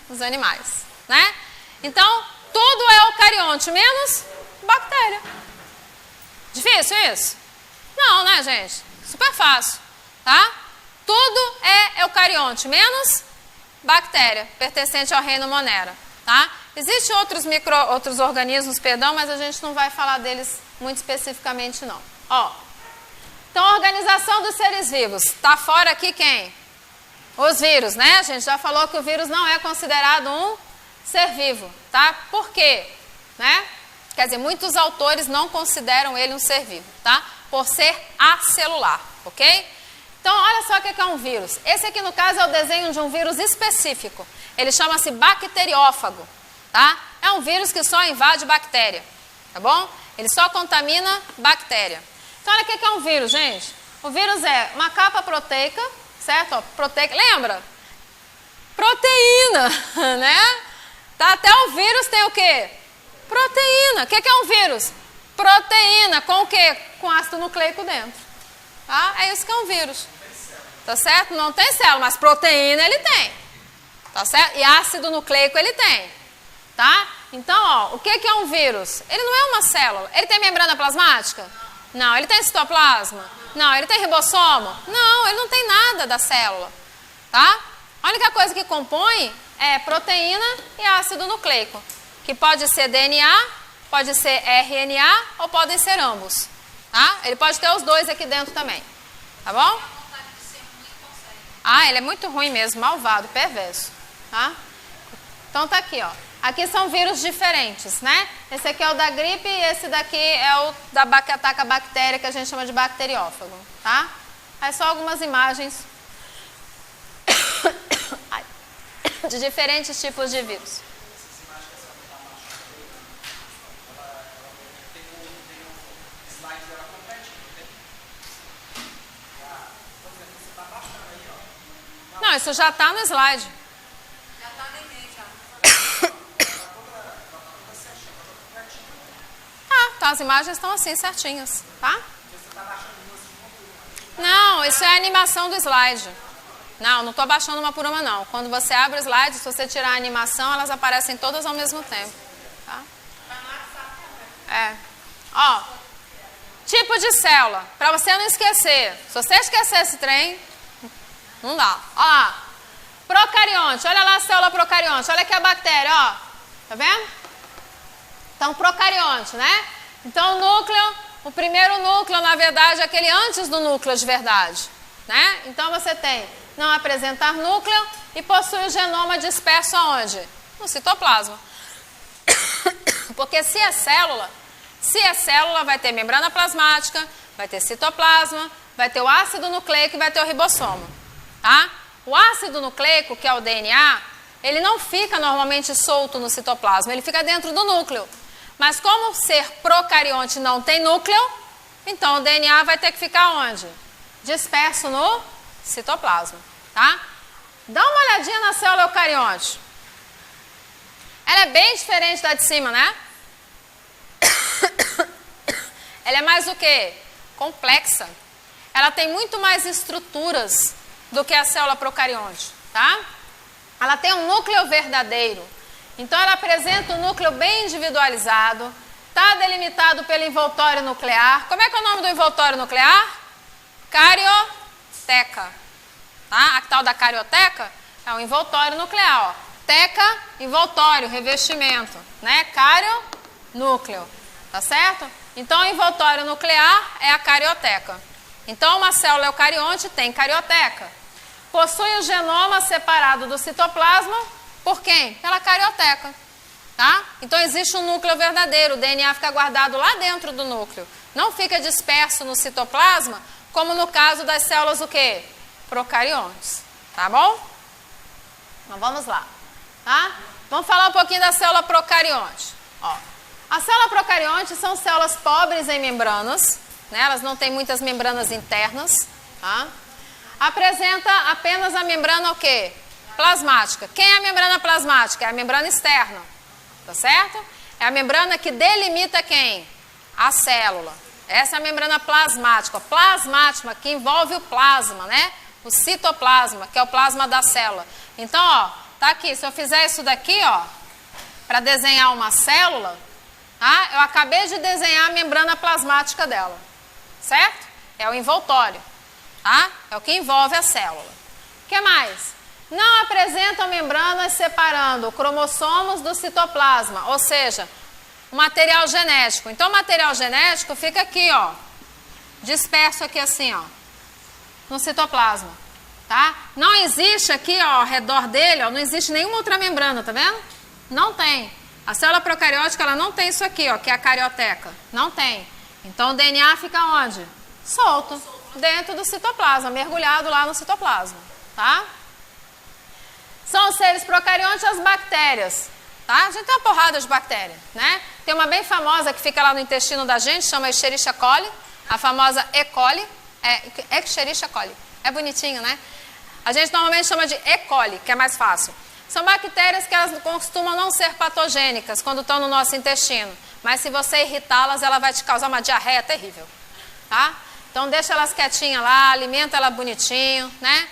[SPEAKER 1] os animais, né? Então, tudo é eucarionte, menos bactéria. Difícil isso? Não, né, gente? Super fácil, tá? Tudo é eucarionte, menos bactéria, pertencente ao reino Monera, tá? Existem outros organismos, perdão, mas a gente não vai falar deles muito especificamente, não. Ó, então, a organização dos seres vivos. Tá fora aqui quem? Os vírus, né? A gente já falou que o vírus não é considerado um ser vivo, tá? Por quê? Né? Quer dizer, muitos autores não consideram ele um ser vivo, tá? Por ser acelular, ok? Então, olha só o que é um vírus. Esse aqui, no caso, é o desenho de um vírus específico. Ele chama-se bacteriófago, tá? É um vírus que só invade bactéria, tá bom? Ele só contamina bactéria. Então, olha o que é um vírus, gente. O vírus é uma capa proteica, certo? Ó, proteica, lembra? Proteína, né? Tá? Até o vírus tem o quê? Proteína. O que é um vírus? Proteína com o quê? Com ácido nucleico dentro. Tá? É isso que é um vírus. Tá certo? Não tem célula, mas proteína ele tem. Tá certo? E ácido nucleico ele tem. Tá? Então, ó, o que é um vírus? Ele não é uma célula. Ele tem membrana plasmática? Não. Ele tem citoplasma? Não. Ele tem ribossomo? Não, ele não tem nada da célula. Tá? A única coisa que compõe é proteína e ácido nucleico, que pode ser DNA, pode ser RNA ou podem ser ambos. Tá? Ele pode ter os dois aqui dentro também. Tá bom? Ah, ele é muito ruim mesmo, malvado, perverso. Tá? Então tá aqui, ó. Aqui são vírus diferentes, né? Esse aqui é o da gripe e esse daqui é o que ataca a bactéria, que a gente chama de bacteriófago, tá? Aí só algumas imagens de diferentes tipos de vírus. Não, isso já está no slide.
[SPEAKER 2] Já está na igreja.
[SPEAKER 1] Tá, as imagens estão assim, certinhas, tá? Não, isso é a animação do slide. Não estou baixando uma por uma, não. Quando você abre o slide, se você tirar a animação, elas aparecem todas ao mesmo tempo. Tá? É. Ó, tipo de célula, para você não esquecer. Se você esquecer esse trem, não dá. Ó lá, procarionte, olha lá a célula procarionte, olha aqui a bactéria, ó. Tá vendo? Então, procarionte, né? Então, o núcleo, o primeiro núcleo, na verdade, é aquele antes do núcleo de verdade, né? Então, você tem não apresentar núcleo e possui o genoma disperso aonde? No citoplasma. Porque se é célula, vai ter membrana plasmática, vai ter citoplasma, vai ter o ácido nucleico e vai ter o ribossomo, tá? O ácido nucleico, que é o DNA, ele não fica normalmente solto no citoplasma, ele fica dentro do núcleo. Mas como ser procarionte não tem núcleo, então o DNA vai ter que ficar onde? Disperso no citoplasma, tá? Dá uma olhadinha na célula eucarionte. Ela é bem diferente da de cima, né? Ela é mais o quê? Complexa. Ela tem muito mais estruturas do que a célula procarionte, tá? Ela tem um núcleo verdadeiro. Então, ela apresenta um núcleo bem individualizado, está delimitado pelo envoltório nuclear. Como é que é o nome do envoltório nuclear? Carioteca. Tá? A tal da carioteca é o envoltório nuclear. Ó. Teca, envoltório, revestimento. Né? Cario, núcleo. Tá certo? Então, o envoltório nuclear é a carioteca. Então, uma célula eucarionte tem carioteca. Possui o genoma separado do citoplasma. Por quem? Pela carioteca, tá? Então existe um núcleo verdadeiro, o DNA fica guardado lá dentro do núcleo. Não fica disperso no citoplasma, como no caso das células o quê? Procariontes, tá bom? Então vamos lá, tá? Vamos falar um pouquinho da célula procarionte. Ó, a célula procarionte são células pobres em membranas, né? Elas não têm muitas membranas internas, Tá? Apresenta apenas a membrana o quê? Plasmática. Quem é a membrana plasmática? É a membrana externa. Tá certo? É a membrana que delimita quem? A célula. Essa é a membrana plasmática. Plasmática, que envolve o plasma, né? O citoplasma, que é o plasma da célula. Então, ó, tá aqui. Se eu fizer isso daqui, ó, para desenhar uma célula, tá? Eu acabei de desenhar a membrana plasmática dela. Certo? É o envoltório. Tá? É o que envolve a célula. O que mais? Não apresentam membranas separando cromossomos do citoplasma, ou seja, o material genético. Então, o material genético fica aqui, ó, disperso aqui assim, ó, no citoplasma, tá? Não existe aqui, ó, ao redor dele, ó, não existe nenhuma outra membrana, tá vendo? Não tem. A célula procariótica, ela não tem isso aqui, ó, que é a carioteca. Não tem. Então, o DNA fica onde? Solto, dentro do citoplasma, mergulhado lá no citoplasma, tá? São os seres procariontes, as bactérias, tá? A gente tem uma porrada de bactérias, né? Tem uma bem famosa que fica lá no intestino da gente, chama Escherichia coli, a famosa E. coli, Escherichia coli. É bonitinho, né? A gente normalmente chama de E. coli, que é mais fácil. São bactérias que elas costumam não ser patogênicas quando estão no nosso intestino, mas se você irritá-las, ela vai te causar uma diarreia terrível, tá? Então deixa elas quietinhas lá, alimenta ela bonitinho, né?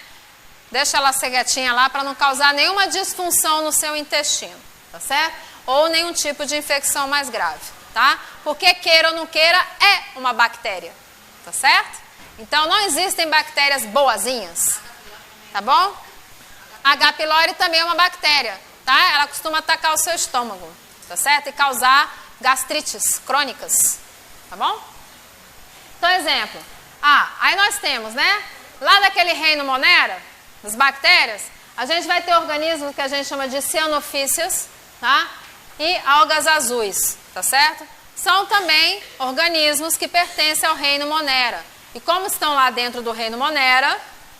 [SPEAKER 1] Deixa ela ser quietinha lá para não causar nenhuma disfunção no seu intestino, tá certo? Ou nenhum tipo de infecção mais grave, tá? Porque queira ou não queira, é uma bactéria, tá certo? Então não existem bactérias boazinhas, tá bom? H. pylori também é uma bactéria, tá? Ela costuma atacar o seu estômago, tá certo? E causar gastrites crônicas, tá bom? Então, exemplo. Aí nós temos, né? Lá daquele reino Monera, das bactérias, a gente vai ter organismos que a gente chama de cianofícias, tá? E algas azuis, tá certo? São também organismos que pertencem ao reino Monera. E como estão lá dentro do reino Monera,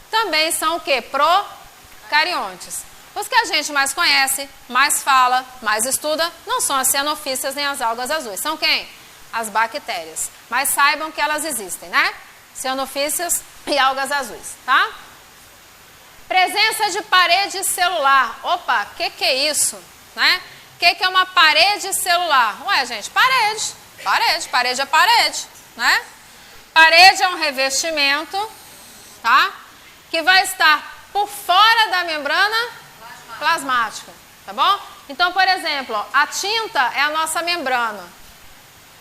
[SPEAKER 1] também são o quê? Procariontes. Os que a gente mais conhece, mais fala, mais estuda, não são as cianofícias nem as algas azuis. São quem? As bactérias. Mas saibam que elas existem, né? Cianofícias e algas azuis, tá? Presença de parede celular. Opa, o que é isso? Né? O que é uma parede celular? Ué, gente, parede. Parede é parede, né? Parede é um revestimento, tá? Que vai estar por fora da membrana plasmática, tá bom? Então, por exemplo, ó, a tinta é a nossa membrana,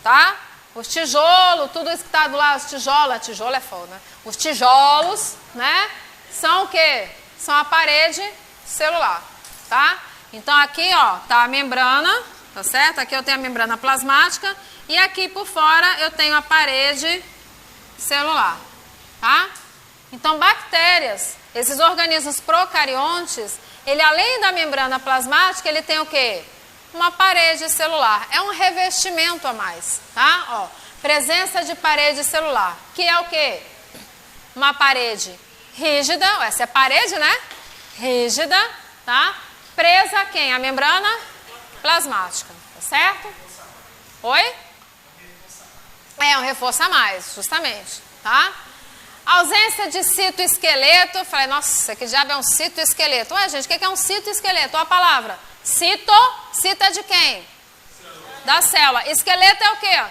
[SPEAKER 1] tá? Os tijolos, tudo isso que está do lado, tijolo é foda, né? Os tijolos, né? São o quê? São a parede celular, tá? Então aqui, ó, tá a membrana, tá certo? Aqui eu tenho a membrana plasmática e aqui por fora eu tenho a parede celular, tá? Então bactérias, esses organismos procariontes, ele além da membrana plasmática, ele tem o quê? Uma parede celular, é um revestimento a mais, tá? Ó, presença de parede celular, que é o quê? Uma parede rígida, essa é parede, né? Rígida, tá? Presa a quem? A membrana plasmática, tá certo? Oi? É um reforço a mais, justamente, tá? Ausência de citoesqueleto, falei, nossa, que diabo é um citoesqueleto? Ué, gente, o que é um citoesqueleto? Olha a palavra. Cito é de quem? Da célula. Esqueleto é o quê?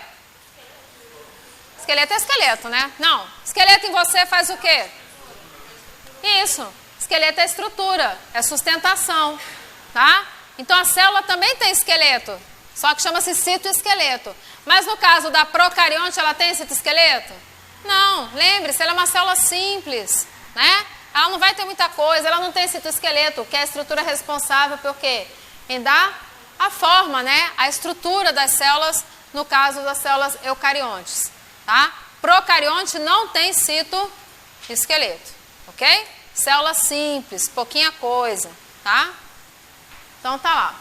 [SPEAKER 1] Esqueleto é esqueleto, né? Não. Esqueleto em você faz o quê? Isso. Esqueleto é estrutura, é sustentação, tá? Então a célula também tem esqueleto, só que chama-se citoesqueleto. Mas no caso da procarionte, ela tem citoesqueleto? Não. Lembre-se, ela é uma célula simples, né? Ela não vai ter muita coisa, ela não tem citoesqueleto, que é a estrutura responsável por quê? Em dar a forma, né? A estrutura das células, no caso das células eucariontes, tá? Procarionte não tem citoesqueleto, ok? Célula simples, pouquinha coisa, tá? Então tá lá.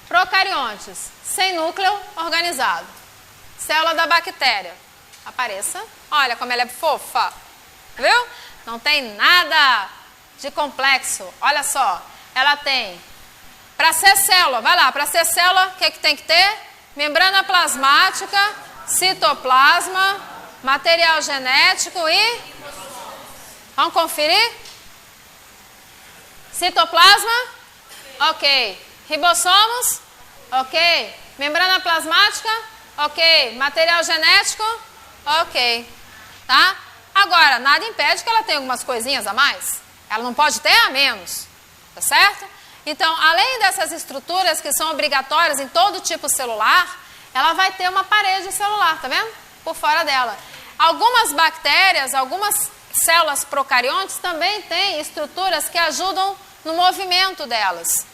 [SPEAKER 1] Procariontes, sem núcleo organizado. Célula da bactéria. Apareça. Olha como ela é fofa. Viu? Não tem nada de complexo. Olha só. Ela tem, para ser célula, vai lá, para ser célula, o que tem que ter? Membrana plasmática, citoplasma, material genético e Vamos conferir? Citoplasma? Ok. Ribossomos? Ok. Membrana plasmática? Ok. Material genético? Ok. Tá? Agora, nada impede que ela tenha algumas coisinhas a mais. Ela não pode ter a menos. Tá certo? Então, além dessas estruturas que são obrigatórias em todo tipo celular, ela vai ter uma parede celular, tá vendo? Por fora dela. Algumas bactérias, algumas células procariontes também têm estruturas que ajudam no movimento delas,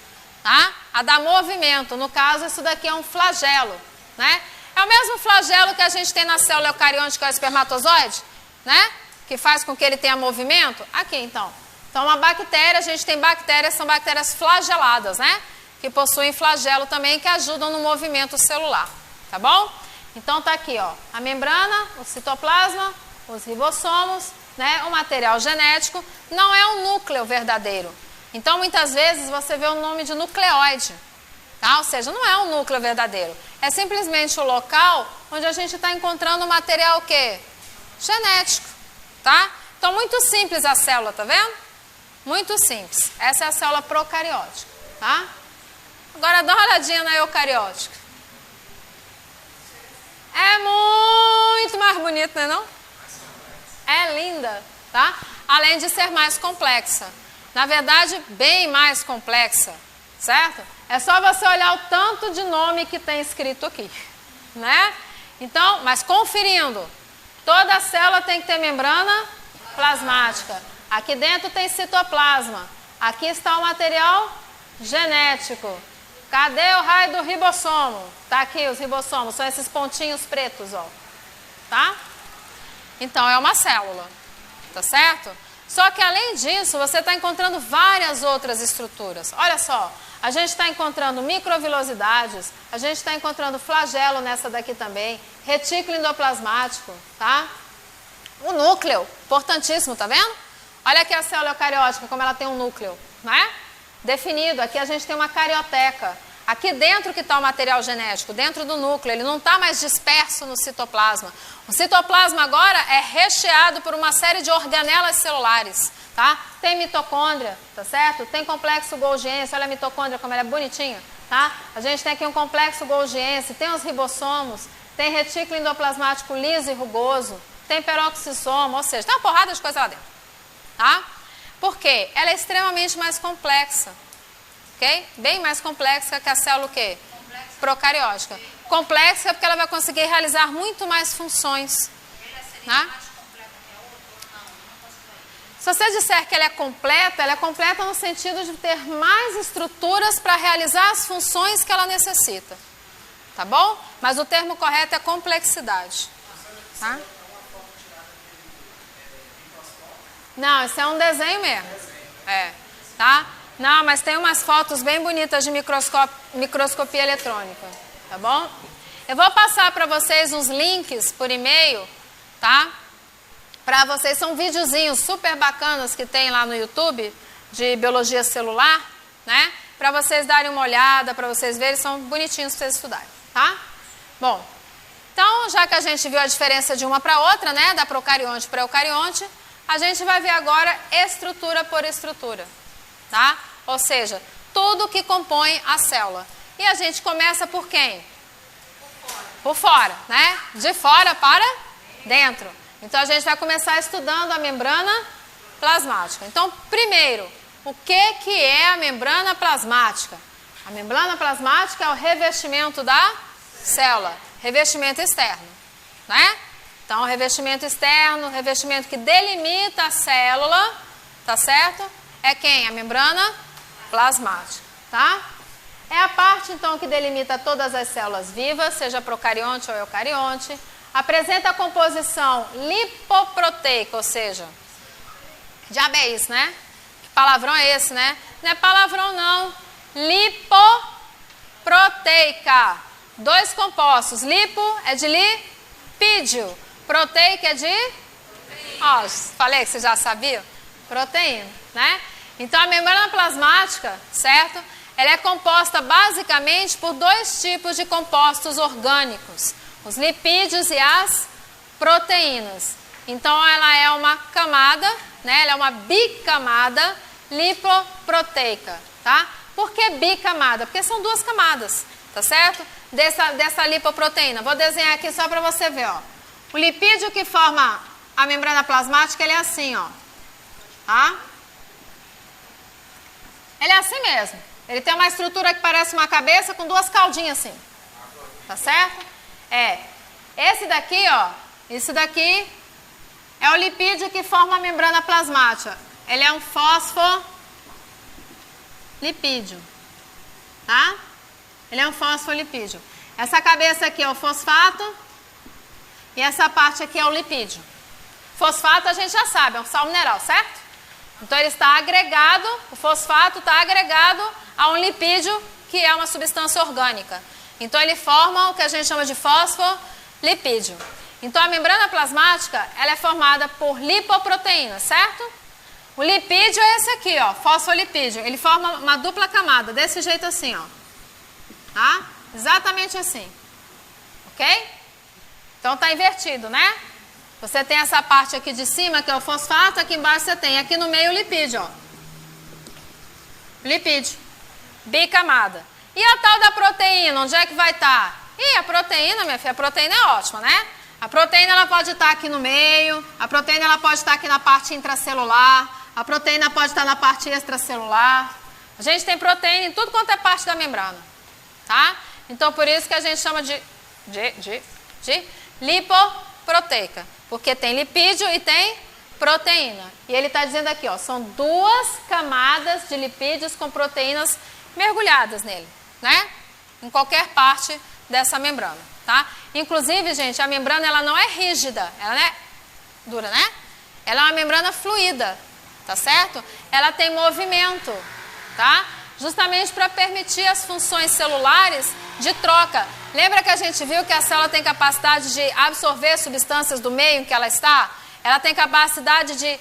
[SPEAKER 1] tá? A dar movimento. No caso, isso daqui é um flagelo, né? É o mesmo flagelo que a gente tem na célula eucarionte, que é o espermatozoide, né? Que faz com que ele tenha movimento. Aqui, então. Então, uma bactéria, a gente tem bactérias, são bactérias flageladas, né? Que possuem flagelo também, que ajudam no movimento celular, tá bom? Então, tá aqui, ó, a membrana, o citoplasma, os ribossomos, né? O material genético. Não é um núcleo verdadeiro. Então, muitas vezes, você vê o nome de nucleóide, tá? Ou seja, não é um núcleo verdadeiro. É simplesmente o local onde a gente está encontrando o material o quê? Genético, tá? Então, muito simples a célula, tá vendo? Muito simples. Essa é a célula procariótica, tá? Agora dá uma olhadinha na eucariótica. É muito mais bonita, não é não? É linda, tá? Além de ser mais complexa. Na verdade, bem mais complexa, certo? É só você olhar o tanto de nome que tem escrito aqui, né? Então, mas conferindo, toda célula tem que ter membrana plasmática. Aqui dentro tem citoplasma. Aqui está o material genético. Cadê o raio do ribossomo? Tá aqui os ribossomos, são esses pontinhos pretos, ó. Tá? Então é uma célula, tá certo? Só que além disso, você está encontrando várias outras estruturas. Olha só, a gente está encontrando microvilosidades, a gente está encontrando flagelo nessa daqui também, retículo endoplasmático, tá? O núcleo, importantíssimo, tá vendo? Olha aqui a célula eucariótica, como ela tem um núcleo, né? Definido. Aqui a gente tem uma carioteca. Aqui dentro que está o material genético, dentro do núcleo, ele não está mais disperso no citoplasma. O citoplasma agora é recheado por uma série de organelas celulares, tá? Tem mitocôndria, tá certo? Tem complexo golgiense, olha a mitocôndria como ela é bonitinha, tá? A gente tem aqui um complexo golgiense, tem os ribossomos, tem retículo endoplasmático liso e rugoso, tem peroxissoma, ou seja, tem uma porrada de coisa lá dentro. Tá? Por quê? Ela é extremamente mais complexa, ok? Bem mais complexa que a célula o quê? Procariótica. Complexa porque ela vai conseguir realizar muito mais funções. Tá? Se você disser que ela é completa no sentido de ter mais estruturas para realizar as funções que ela necessita. Tá bom? Mas o termo correto é complexidade. Tá? Não, isso é um desenho mesmo. É, tá? Não, mas tem umas fotos bem bonitas de microscopia eletrônica, tá bom? Eu vou passar para vocês uns links por e-mail, tá? Para vocês, são videozinhos super bacanas que tem lá no YouTube de biologia celular, né? Para vocês darem uma olhada, para vocês verem, são bonitinhos para vocês estudarem, tá? Bom, então, já que a gente viu a diferença de uma para outra, né? Da procarionte para eucarionte, a gente vai ver agora estrutura por estrutura, tá? Ou seja, tudo que compõe a célula. E a gente começa por quem? Por fora, né? De fora para dentro. Então, a gente vai começar estudando a membrana plasmática. Então, primeiro, o que é a membrana plasmática? A membrana plasmática é o revestimento da célula, revestimento externo, né? Então, o revestimento externo, revestimento que delimita a célula, tá certo? É quem? A membrana plasmática, tá? É a parte, então, que delimita todas as células vivas, seja procarionte ou eucarionte. Apresenta a composição lipoproteica, ou seja, já é isso, né? Que palavrão é esse, né? Não é palavrão, não. Lipoproteica. Dois compostos. Lipo é de lipídio. Proteica é de... Ó, falei que você já sabia? Proteína, né? Então, a membrana plasmática, certo? Ela é composta basicamente por dois tipos de compostos orgânicos. Os lipídios e as proteínas. Então, ela é uma camada né? Ela é uma bicamada lipoproteica, tá? Por que bicamada? Porque são duas camadas, tá certo? Dessa lipoproteína. Vou desenhar aqui só para você ver, ó. O lipídio que forma a membrana plasmática, ele é assim, ó. Tá? Ele é assim mesmo. Ele tem uma estrutura que parece uma cabeça com duas caudinhas assim. Tá certo? Esse daqui, ó, isso daqui é o lipídio que forma a membrana plasmática. Ele é um fosfolipídio. Tá? Ele é um fosfolipídio. Essa cabeça aqui é o fosfato e essa parte aqui é o lipídio. Fosfato a gente já sabe, é um sal mineral, certo? Então ele está agregado, o fosfato está agregado a um lipídio que é uma substância orgânica. Então ele forma o que a gente chama de fosfolipídio. Então a membrana plasmática, ela é formada por lipoproteínas, certo? O lipídio é esse aqui, ó, fosfolipídio. Ele forma uma dupla camada, desse jeito assim, ó. Tá? Exatamente assim. Ok? Então tá invertido, né? Você tem essa parte aqui de cima, que é o fosfato, aqui embaixo você tem, aqui no meio o lipídio, ó. Lipídio. Bicamada. E a tal da proteína, onde é que vai estar? A proteína, minha filha, a proteína é ótima, né? A proteína, ela pode estar aqui no meio, a proteína, ela pode estar aqui na parte intracelular, a proteína pode estar na parte extracelular. A gente tem proteína em tudo quanto é parte da membrana, tá? Então, por isso que a gente chama de lipoproteica, porque tem lipídio e tem proteína. E ele está dizendo aqui, ó, são duas camadas de lipídios com proteínas mergulhadas nele, né? Em qualquer parte dessa membrana, tá? Inclusive, gente, a membrana, ela não é rígida, ela não é dura, né? Ela é uma membrana fluida, tá certo? Ela tem movimento, tá? Justamente para permitir as funções celulares de troca. Lembra que a gente viu que a célula tem capacidade de absorver substâncias do meio em que ela está? Ela tem capacidade de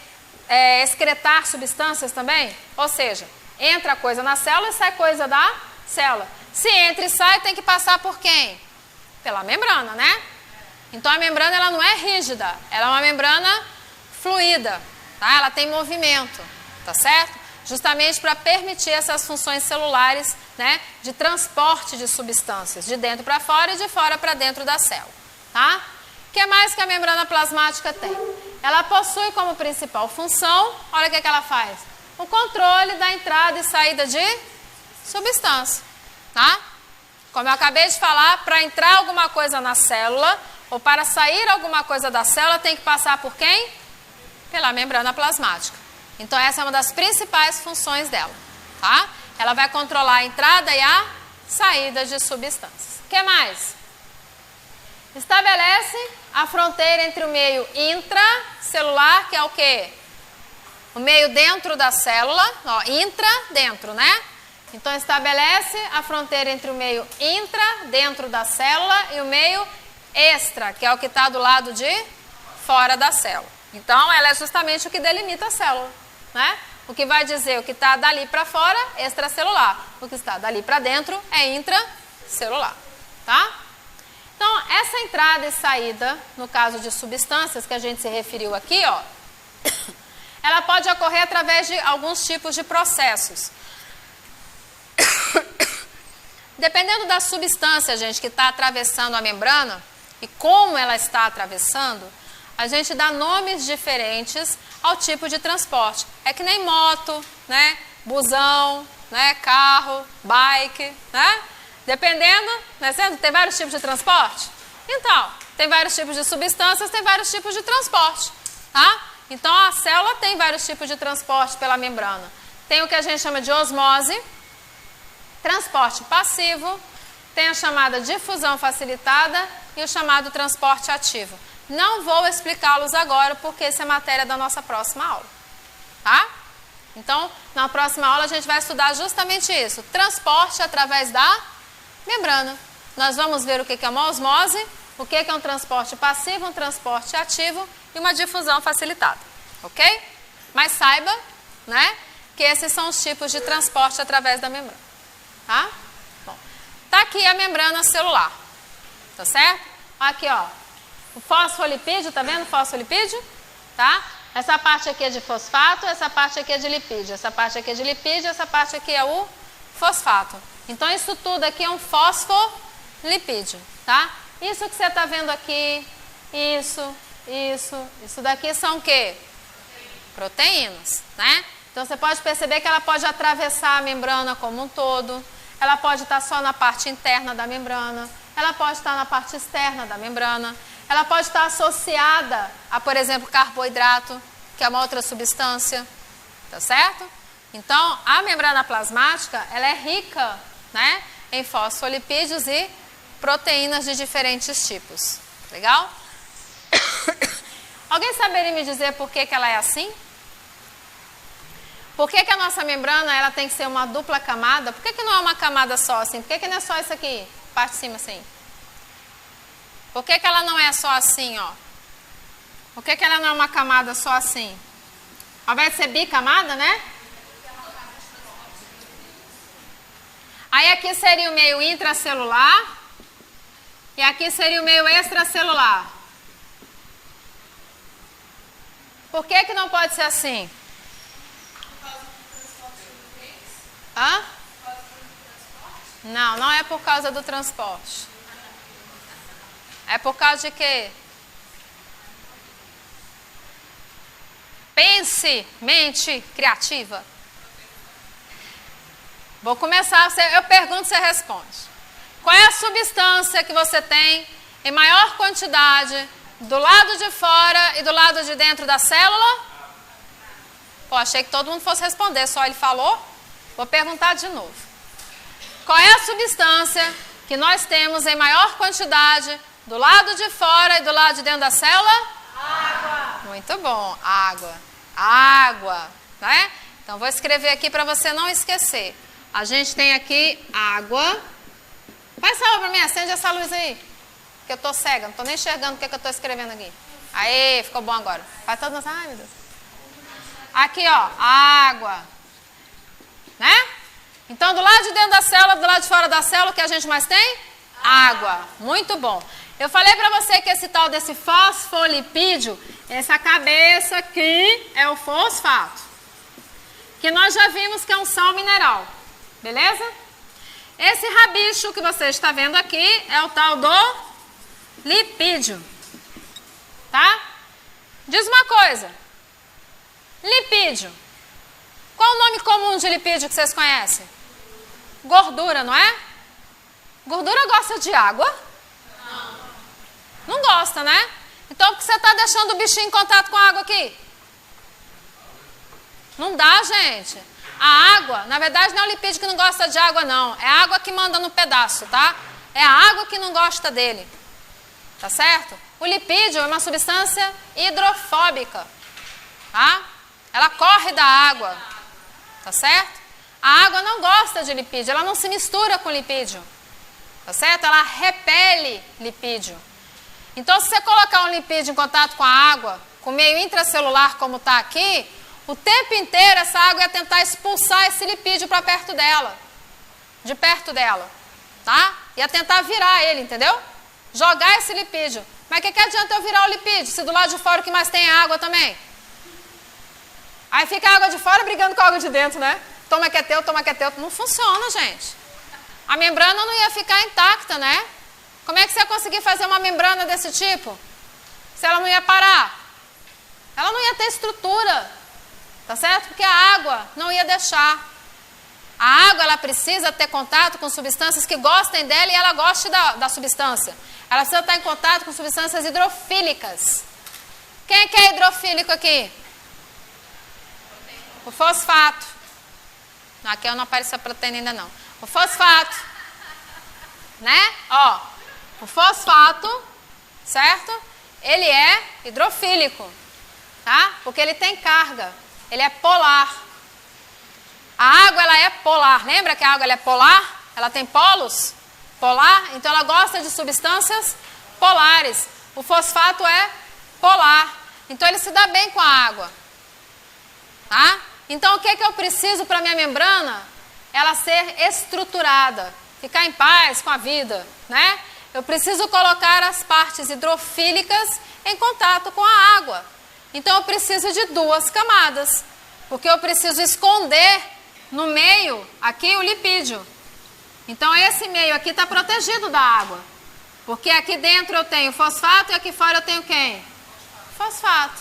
[SPEAKER 1] excretar substâncias também? Ou seja, entra coisa na célula e sai coisa da célula. Se entra e sai, tem que passar por quem? Pela membrana, né? Então a membrana, ela não é rígida, ela é uma membrana fluida, tá? Ela tem movimento, tá certo? Justamente para permitir essas funções celulares, né, de transporte de substâncias de dentro para fora e de fora para dentro da célula, tá? O que mais que a membrana plasmática tem? Ela possui como principal função, olha o que ela faz, o controle da entrada e saída de substância, tá? Como eu acabei de falar, para entrar alguma coisa na célula ou para sair alguma coisa da célula tem que passar por quem? Pela membrana plasmática. Então essa é uma das principais funções dela, tá? Ela vai controlar a entrada e a saída de substâncias. O que mais? Estabelece a fronteira entre o meio intracelular, que é o quê? O meio dentro da célula, ó, intra, dentro, né? Então estabelece a fronteira entre o meio intra, dentro da célula, e o meio extra, que é o que está do lado de fora da célula. Então ela é justamente o que delimita a célula, né? O que vai dizer o que está dali para fora, extracelular. O que está dali para dentro é intracelular, tá? Então, essa entrada e saída, no caso de substâncias que a gente se referiu aqui, ó, ela pode ocorrer através de alguns tipos de processos. Dependendo da substância, gente, que está atravessando a membrana e como ela está atravessando, a gente dá nomes diferentes ao tipo de transporte. É que nem moto, né? Busão, né? Carro, bike, né? Dependendo, né? Tem vários tipos de transporte? Então, tem vários tipos de substâncias, tem vários tipos de transporte, tá? Então, a célula tem vários tipos de transporte pela membrana. Tem o que a gente chama de osmose, transporte passivo, tem a chamada difusão facilitada e o chamado transporte ativo. Não vou explicá-los agora, porque essa é matéria da nossa próxima aula, tá? Então, na próxima aula a gente vai estudar justamente isso, transporte através da membrana. Nós vamos ver o que é uma osmose, o que é um transporte passivo, um transporte ativo e uma difusão facilitada, ok? Mas saiba, né, que esses são os tipos de transporte através da membrana, tá? Bom, tá aqui a membrana celular, tá certo? Aqui, ó. O fosfolipídio, tá vendo o fosfolipídio? Tá? Essa parte aqui é de fosfato, essa parte aqui é de lipídio. Essa parte aqui é de lipídio, essa parte aqui é o fosfato. Então, isso tudo aqui é um fosfolipídio, tá? Isso que você está vendo aqui, isso daqui são o quê? Proteínas, né? Então, você pode perceber que ela pode atravessar a membrana como um todo, ela pode estar só na parte interna da membrana, ela pode estar na parte externa da membrana, ela pode estar associada a, por exemplo, carboidrato, que é uma outra substância, tá certo? Então, a membrana plasmática, ela é rica, né, em fosfolipídios e proteínas de diferentes tipos. Legal? Alguém saberia me dizer por que ela é assim? Por que a nossa membrana ela tem que ser uma dupla camada? Por que não é uma camada só assim? Por que não é só isso aqui, parte de cima assim? Por que ela não é só assim, ó? Por que ela não é uma camada só assim? Ao invés de ser bicamada, né? Aí aqui seria o meio intracelular e aqui seria o meio extracelular. Por que não pode ser assim? Hã? Não, não é por causa do transporte. É por causa de quê? Pense, mente criativa. Vou começar, eu pergunto, você responde. Qual é a substância que você tem em maior quantidade do lado de fora e do lado de dentro da célula? Pô, achei que todo mundo fosse responder, só ele falou. Vou perguntar de novo. Qual é a substância que nós temos em maior quantidade do lado de fora e do lado de dentro da célula? Água. Muito bom, água. Água, né? Então, vou escrever aqui para você não esquecer. A gente tem aqui água. Faz favor para mim, acende essa luz aí. Que eu tô cega, não tô nem enxergando o que eu tô escrevendo aqui. Aí, ficou bom agora. Faz todo mundo. Ai, meu Deus. Aqui, ó, água. Né? Então, do lado de dentro da célula, do lado de fora da célula, o que a gente mais tem? Água. Muito bom. Eu falei para você que esse tal desse fosfolipídio, essa cabeça aqui é o fosfato. Que nós já vimos que é um sal mineral. Beleza? Esse rabicho que você está vendo aqui é o tal do lipídio. Tá? Diz uma coisa. Lipídio. Qual o nome comum de lipídio que vocês conhecem? Gordura, não é? Gordura gosta de água? Não gosta, né? Então, por que você está deixando o bichinho em contato com a água aqui? Não dá, gente. A água, na verdade, não é o lipídio que não gosta de água, não. É a água que manda no pedaço, tá? É a água que não gosta dele. Tá certo? O lipídio é uma substância hidrofóbica. Tá? Ela corre da água. Tá certo? A água não gosta de lipídio, ela não se mistura com lipídio. Tá certo? Ela repele lipídio. Então, se você colocar um lipídio em contato com a água, com o meio intracelular como está aqui, o tempo inteiro essa água ia tentar expulsar esse lipídio para perto dela. De perto dela. Tá? Ia tentar virar ele, entendeu? Jogar esse lipídio. Mas o que adianta eu virar o lipídio, se do lado de fora o que mais tem é água também? Aí fica a água de fora brigando com a água de dentro, né? Toma que é teu, toma que é teu. Não funciona, gente. A membrana não ia ficar intacta, né? Como é que você ia conseguir fazer uma membrana desse tipo? Se ela não ia parar? Ela não ia ter estrutura. Tá certo? Porque a água não ia deixar. A água, ela precisa ter contato com substâncias que gostem dela e ela goste da substância. Ela precisa estar em contato com substâncias hidrofílicas. Quem é que é hidrofílico aqui? O fosfato. Aqui não aparece a proteína ainda não. O fosfato. Né? Ó, o fosfato, certo? Ele é hidrofílico, tá? Porque ele tem carga. Ele é polar. A água, ela é polar. Lembra que a água ela é polar? Ela tem polos polar, então ela gosta de substâncias polares. O fosfato é polar. Então ele se dá bem com a água. Tá? Então o que eu preciso para minha membrana? Ela ser estruturada, ficar em paz com a vida, né? Eu preciso colocar as partes hidrofílicas em contato com a água. Então eu preciso de 2 camadas, porque eu preciso esconder no meio aqui o lipídio. Então esse meio aqui está protegido da água, porque aqui dentro eu tenho fosfato e aqui fora eu tenho quem? Fosfato.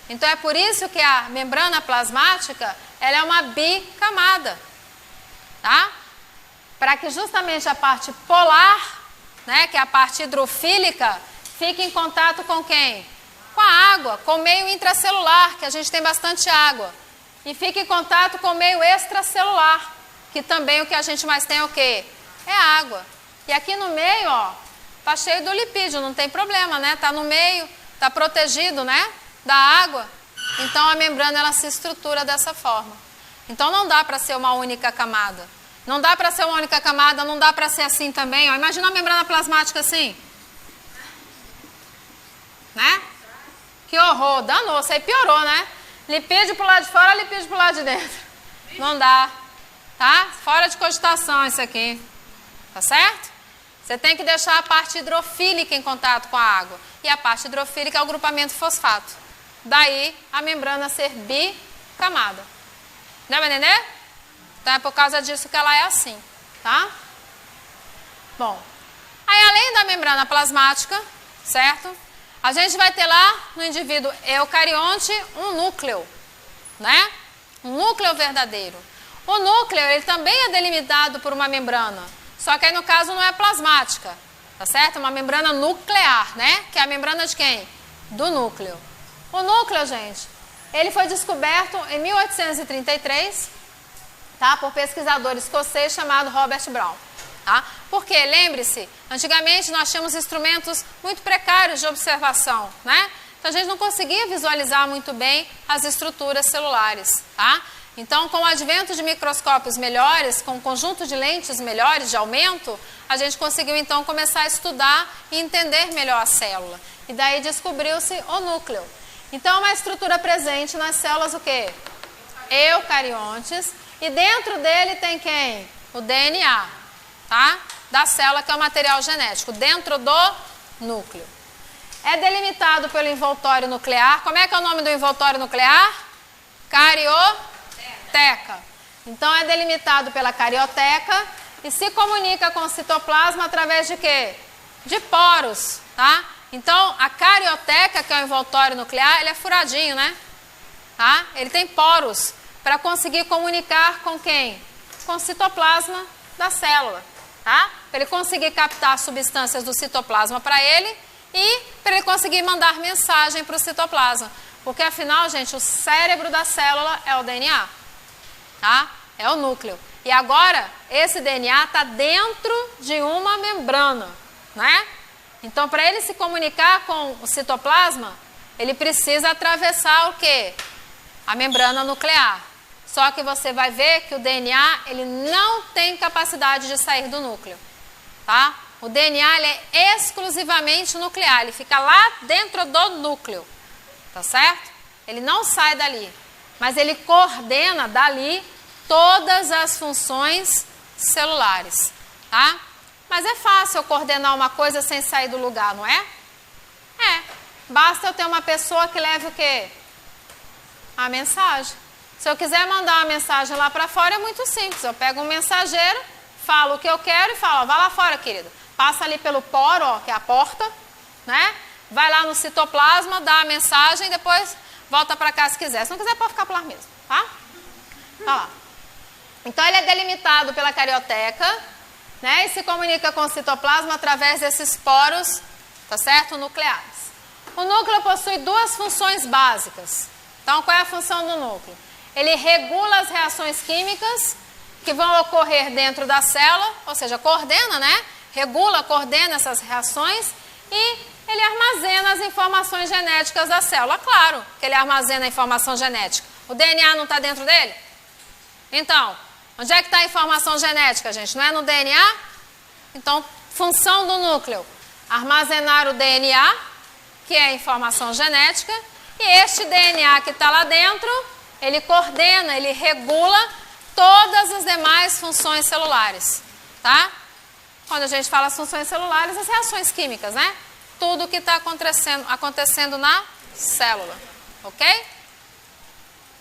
[SPEAKER 1] Então é por isso que a membrana plasmática ela é uma bicamada, tá? Para que justamente a parte polar, né, que é a parte hidrofílica, fique em contato com quem? Com a água, com o meio intracelular, que a gente tem bastante água. E fique em contato com o meio extracelular, que também o que a gente mais tem é o quê? É água. E aqui no meio, ó, tá cheio do lipídio, não tem problema, né? Tá no meio, tá protegido, né, da água. Então a membrana ela se estrutura dessa forma. Então não dá para ser uma única camada. Não dá para ser uma única camada, não dá para ser assim também, ó. Imagina uma membrana plasmática assim. Né? Que horror, danou, isso aí piorou, né? Lipídio pro lado de fora, lipídio pro lado de dentro. Não dá, tá? Fora de cogitação isso aqui, tá certo? Você tem que deixar a parte hidrofílica em contato com a água. E a parte hidrofílica é o grupamento fosfato. Daí a membrana ser bicamada. Deu pra entender? Então é por causa disso que ela é assim, tá? Bom, aí além da membrana plasmática, certo? A gente vai ter lá no indivíduo eucarionte um núcleo, né? Um núcleo verdadeiro. O núcleo, ele também é delimitado por uma membrana, só que aí no caso não é plasmática, tá certo? É uma membrana nuclear, né? Que é a membrana de quem? Do núcleo. O núcleo, gente, ele foi descoberto em 1833, tá? Por pesquisador escocês chamado Robert Brown. Tá? Porque, lembre-se, antigamente nós tínhamos instrumentos muito precários de observação, né? Então a gente não conseguia visualizar muito bem as estruturas celulares, tá? Então, com o advento de microscópios melhores, com um conjunto de lentes melhores de aumento, a gente conseguiu então começar a estudar e entender melhor a célula. E daí descobriu-se o núcleo. Então, uma estrutura presente nas células o quê? Eucariontes. E dentro dele tem quem? O DNA. Tá? Da célula, que é o material genético, dentro do núcleo. É delimitado pelo envoltório nuclear. Como é que é o nome do envoltório nuclear? Carioteca. Então é delimitado pela carioteca e se comunica com o citoplasma através de quê? De poros, tá? Então a carioteca, que é o envoltório nuclear, ele é furadinho, né? Tá? Ele tem poros para conseguir comunicar com quem? Com o citoplasma da célula. Tá? Para ele conseguir captar substâncias do citoplasma para ele e para ele conseguir mandar mensagem para o citoplasma. Porque afinal, gente, o cérebro da célula é o DNA, tá? É o núcleo. E agora, esse DNA está dentro de uma membrana, né? Então, para ele se comunicar com o citoplasma, ele precisa atravessar o quê? A membrana nuclear. Só que você vai ver que o DNA ele não tem capacidade de sair do núcleo, tá? O DNA ele é exclusivamente nuclear, ele fica lá dentro do núcleo, tá certo? Ele não sai dali, mas ele coordena dali todas as funções celulares, tá? Mas é fácil eu coordenar uma coisa sem sair do lugar, não é? É, basta eu ter uma pessoa que leve o quê? A mensagem. Se eu quiser mandar uma mensagem lá para fora, é muito simples. Eu pego um mensageiro, falo o que eu quero e falo, ó, vai lá fora, querido. Passa ali pelo poro, ó, que é a porta, né? Vai lá no citoplasma, dá a mensagem e depois volta para cá se quiser. Se não quiser, pode ficar por lá mesmo, tá? Tá lá. Então, ele é delimitado pela carioteca, né? E se comunica com o citoplasma através desses poros, tá certo? Nucleares. O núcleo possui 2 funções básicas. Então, qual é a função do núcleo? Ele regula as reações químicas que vão ocorrer dentro da célula, ou seja, coordena, né? Regula, coordena essas reações e ele armazena as informações genéticas da célula. Claro que ele armazena a informação genética. O DNA não está dentro dele? Então, onde é que está a informação genética, gente? Não é no DNA? Então, função do núcleo, armazenar o DNA, que é a informação genética, e este DNA que está lá dentro, ele coordena, ele regula todas as demais funções celulares, tá? Quando a gente fala as funções celulares, as reações químicas, né? Tudo que está acontecendo na célula, ok?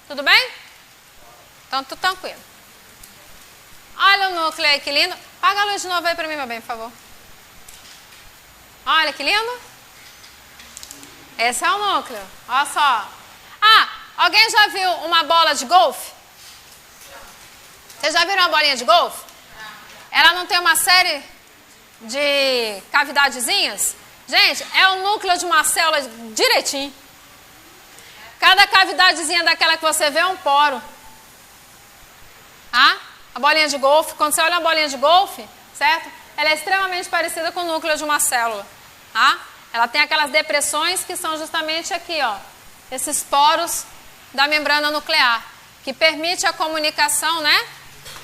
[SPEAKER 1] Tudo bem? Então, tudo tranquilo. Olha o núcleo aí, que lindo. Apaga a luz de novo aí para mim, meu bem, por favor. Olha que lindo. Esse é o núcleo. Olha só. Ah, alguém já viu uma bola de golfe? Vocês já viram uma bolinha de golfe? Ela não tem uma série de cavidadezinhas? Gente, é o núcleo de uma célula direitinho. Cada cavidadezinha daquela que você vê é um poro. Ah, a bolinha de golfe, quando você olha uma bolinha de golfe, certo? Ela é extremamente parecida com o núcleo de uma célula. Ah, ela tem aquelas depressões que são justamente aqui, ó. Esses poros da membrana nuclear, que permite a comunicação, né?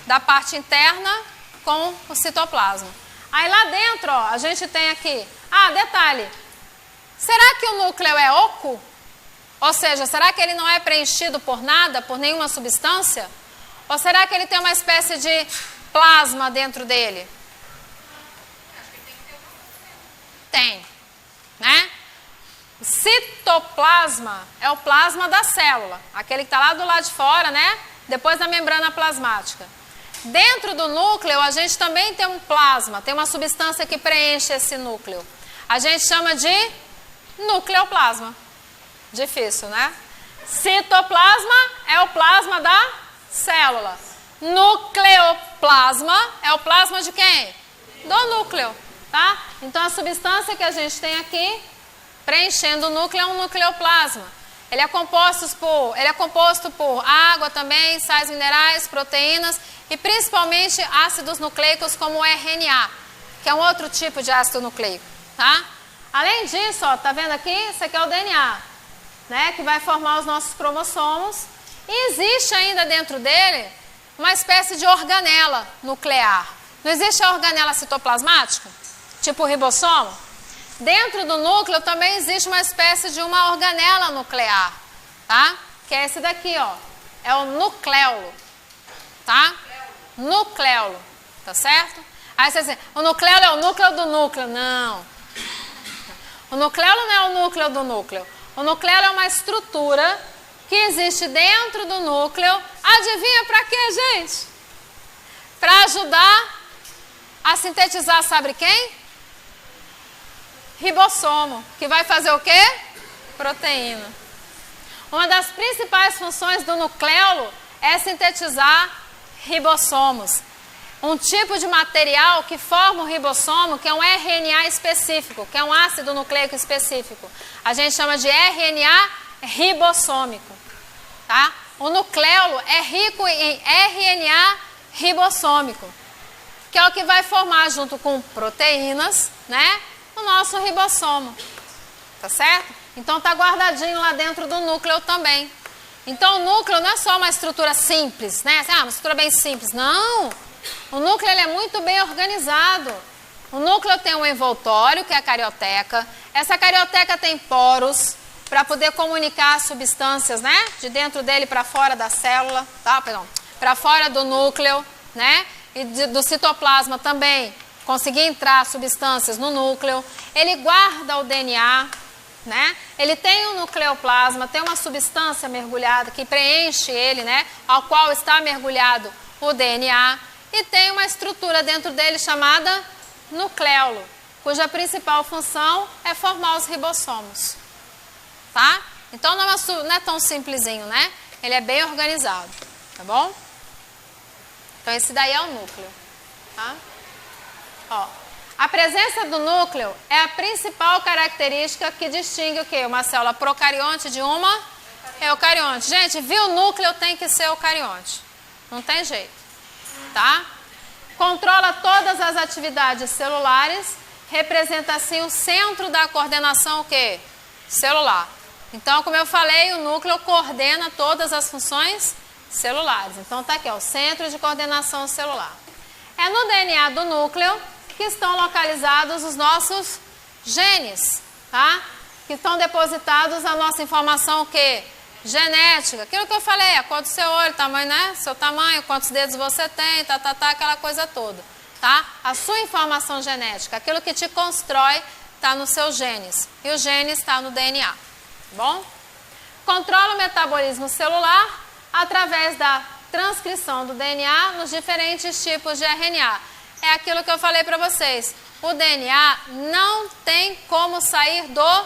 [SPEAKER 1] Da parte interna com o citoplasma. Aí lá dentro, ó, a gente tem aqui... Ah, detalhe. Será que o núcleo é oco? Ou seja, será que ele não é preenchido por nada, por nenhuma substância? Ou será que ele tem uma espécie de plasma dentro dele? Tem, né? O citoplasma é o plasma da célula, aquele que está lá do lado de fora, né? Depois da membrana plasmática. Dentro do núcleo, a gente também tem um plasma, tem uma substância que preenche esse núcleo. A gente chama de nucleoplasma. Difícil, né? Citoplasma é o plasma da célula. Nucleoplasma é o plasma de quem? Do núcleo, tá? Então a substância que a gente tem aqui, preenchendo o núcleo, é um nucleoplasma. Ele é composto por água também, sais minerais, proteínas e principalmente ácidos nucleicos como o RNA, que é um outro tipo de ácido nucleico, tá? Além disso, ó, tá vendo aqui? Isso aqui é o DNA, né? Que vai formar os nossos cromossomos. E existe ainda dentro dele uma espécie de organela nuclear. Não existe a organela citoplasmática? Tipo o ribossomo? Dentro do núcleo também existe uma espécie de uma organela nuclear, tá? Que é esse daqui, ó. É o nucleolo, tá? Nucleolo, tá certo? Aí você diz, o nucleolo é o núcleo do núcleo. Não. O nucleolo não é o núcleo do núcleo. O nucleolo é uma estrutura que existe dentro do núcleo. Adivinha para quê, gente? Para ajudar a sintetizar, sabe quem? Ribossomo, que vai fazer o quê? Proteína. Uma das principais funções do nucleolo é sintetizar ribossomos. Um tipo de material que forma o ribossomo, que é um RNA específico, que é um ácido nucleico específico. A gente chama de RNA ribossômico, tá? O nucleolo é rico em RNA ribossômico, que é o que vai formar junto com proteínas, né? O nosso ribossomo, tá certo? Então tá guardadinho lá dentro do núcleo também. Então o núcleo não é só uma estrutura simples, né? Uma estrutura bem simples. Não! O núcleo ele é muito bem organizado. O núcleo tem um envoltório, que é a carioteca. Essa carioteca tem poros para poder comunicar as substâncias, né? De dentro dele para fora da célula, tá? Perdão, para fora do núcleo, né? E do citoplasma também. Conseguir entrar substâncias no núcleo, ele guarda o DNA, né? Ele tem um nucleoplasma, tem uma substância mergulhada que preenche ele, né? Ao qual está mergulhado o DNA, e tem uma estrutura dentro dele chamada nucleolo, cuja principal função é formar os ribossomos, tá? Então não é tão simplesinho, né? Ele é bem organizado, tá bom? Então esse daí é o núcleo, tá? Ó, a presença do núcleo é a principal característica que distingue o quê? Uma célula procarionte de uma eucarionte. Gente, viu o núcleo tem que ser eucarionte. Não tem jeito, tá? Controla todas as atividades celulares, representa assim o centro da coordenação o quê? Celular. Então, como eu falei, o núcleo coordena todas as funções celulares. Então tá aqui, ó, o centro de coordenação celular. É no DNA do núcleo que estão localizados os nossos genes, tá? Que estão depositados a nossa informação o quê? Genética. Aquilo que eu falei, a cor do seu olho, tamanho, né? Seu tamanho, quantos dedos você tem, aquela coisa toda, tá? A sua informação genética, aquilo que te constrói, está nos seus genes. E o gene está no DNA, tá bom? controla o metabolismo celular através da transcrição do DNA nos diferentes tipos de RNA. É aquilo que eu falei para vocês. O DNA não tem como sair do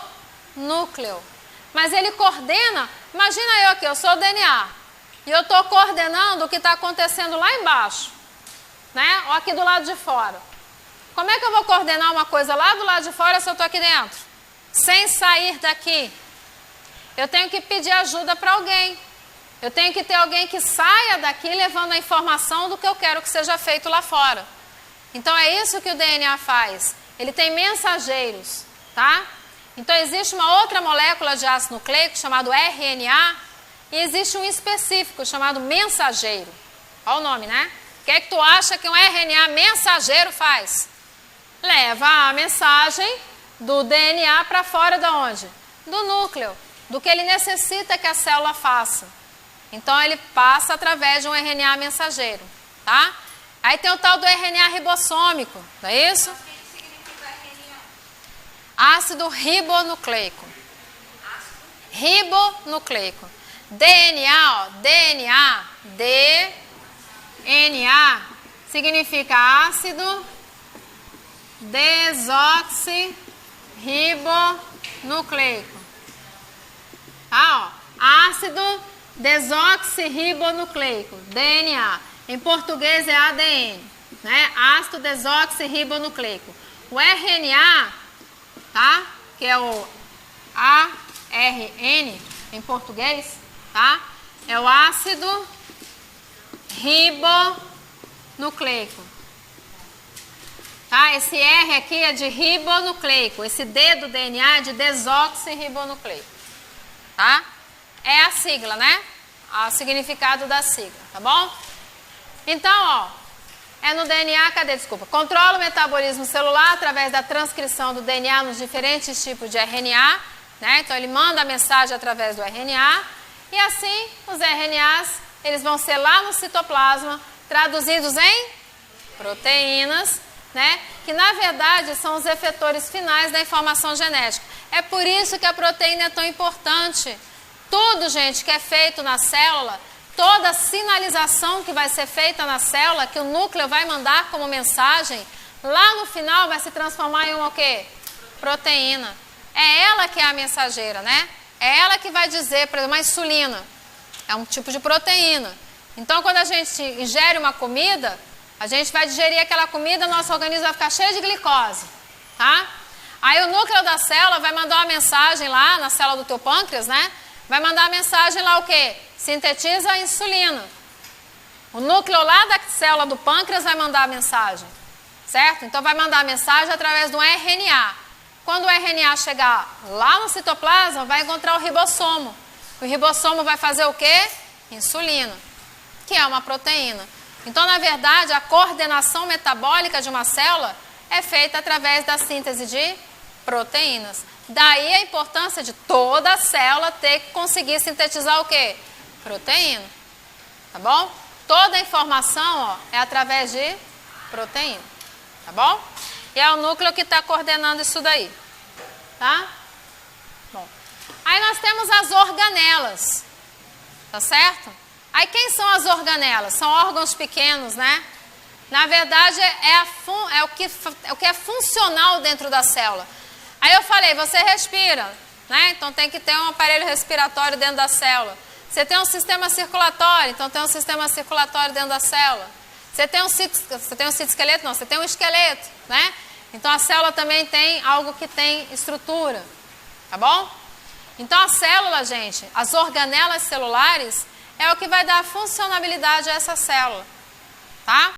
[SPEAKER 1] núcleo, mas ele coordena. Imagina eu aqui, eu sou o DNA, e eu estou coordenando o que está acontecendo lá embaixo, né? Ou aqui do lado de fora. Como é que eu vou coordenar uma coisa lá do lado de fora se eu estou aqui dentro? Sem sair daqui. Eu tenho que pedir ajuda para alguém. Eu tenho que ter alguém que saia daqui levando a informação do que eu quero que seja feito lá fora. Então é isso que o DNA faz. Ele tem mensageiros, tá? Então existe uma outra molécula de ácido nucleico chamado RNA e existe um específico chamado mensageiro. Olha o nome, né? O que é que tu acha que um RNA mensageiro faz? Leva a mensagem do DNA para fora de onde? Do núcleo, do que ele necessita que a célula faça. Então ele passa através de um RNA mensageiro, tá? Aí tem o tal do RNA ribossômico, não é isso?
[SPEAKER 2] O que significa RNA?
[SPEAKER 1] Ácido ribonucleico. Ribonucleico. DNA, ó, DNA significa ácido desoxirribonucleico. Tá, ó, ácido desoxirribonucleico, DNA. Em português é ADN, né? Ácido desoxirribonucleico. O RNA, tá? Que é o ARN em português, tá? É o ácido ribonucleico. Tá? Esse R aqui é de ribonucleico, esse D do DNA é de desoxirribonucleico, tá? É a sigla, né? O significado da sigla, tá bom? Então, ó, é no DNA, cadê? Desculpa. Controla o metabolismo celular através da transcrição do DNA nos diferentes tipos de RNA, né? Então ele manda a mensagem através do RNA e assim os RNAs, eles vão ser lá no citoplasma traduzidos em proteínas, né? Que na verdade são os efetores finais da informação genética. É por isso que a proteína é tão importante. Tudo, gente, que é feito na célula, toda sinalização que vai ser feita na célula, que o núcleo vai mandar como mensagem, lá no final vai se transformar em uma o quê? Proteína. É ela que é a mensageira, né? É ela que vai dizer, por exemplo, uma insulina. É um tipo de proteína. Então, quando a gente ingere uma comida, a gente vai digerir aquela comida, nosso organismo vai ficar cheio de glicose, tá? Aí o núcleo da célula vai mandar uma mensagem lá na célula do teu pâncreas, né? Vai mandar a mensagem lá o quê? Sintetiza a insulina. O núcleo lá da célula do pâncreas vai mandar a mensagem, certo? Então vai mandar a mensagem através do RNA. Quando o RNA chegar lá no citoplasma, vai encontrar o ribossomo. O ribossomo vai fazer o quê? Insulina, que é uma proteína. Então, na verdade, a coordenação metabólica de uma célula é feita através da síntese de proteínas. Daí a importância de toda a célula ter que conseguir sintetizar o quê? Proteína. Tá bom? Toda a informação, ó, é através de proteína. Tá bom? E é o núcleo que está coordenando isso daí. Tá? Bom. Aí nós temos as organelas. Tá certo? Aí quem são as organelas? São órgãos pequenos, né? Na verdade, é o que é funcional dentro da célula. Aí eu falei, você respira, né? Então tem que ter um aparelho respiratório dentro da célula. Você tem um sistema circulatório, então tem um sistema circulatório dentro da célula. Você tem um citoesqueleto, não, você tem um esqueleto, né? Então a célula também tem algo que tem estrutura, tá bom? Então a célula, gente, as organelas celulares é o que vai dar funcionalidade a essa célula, tá?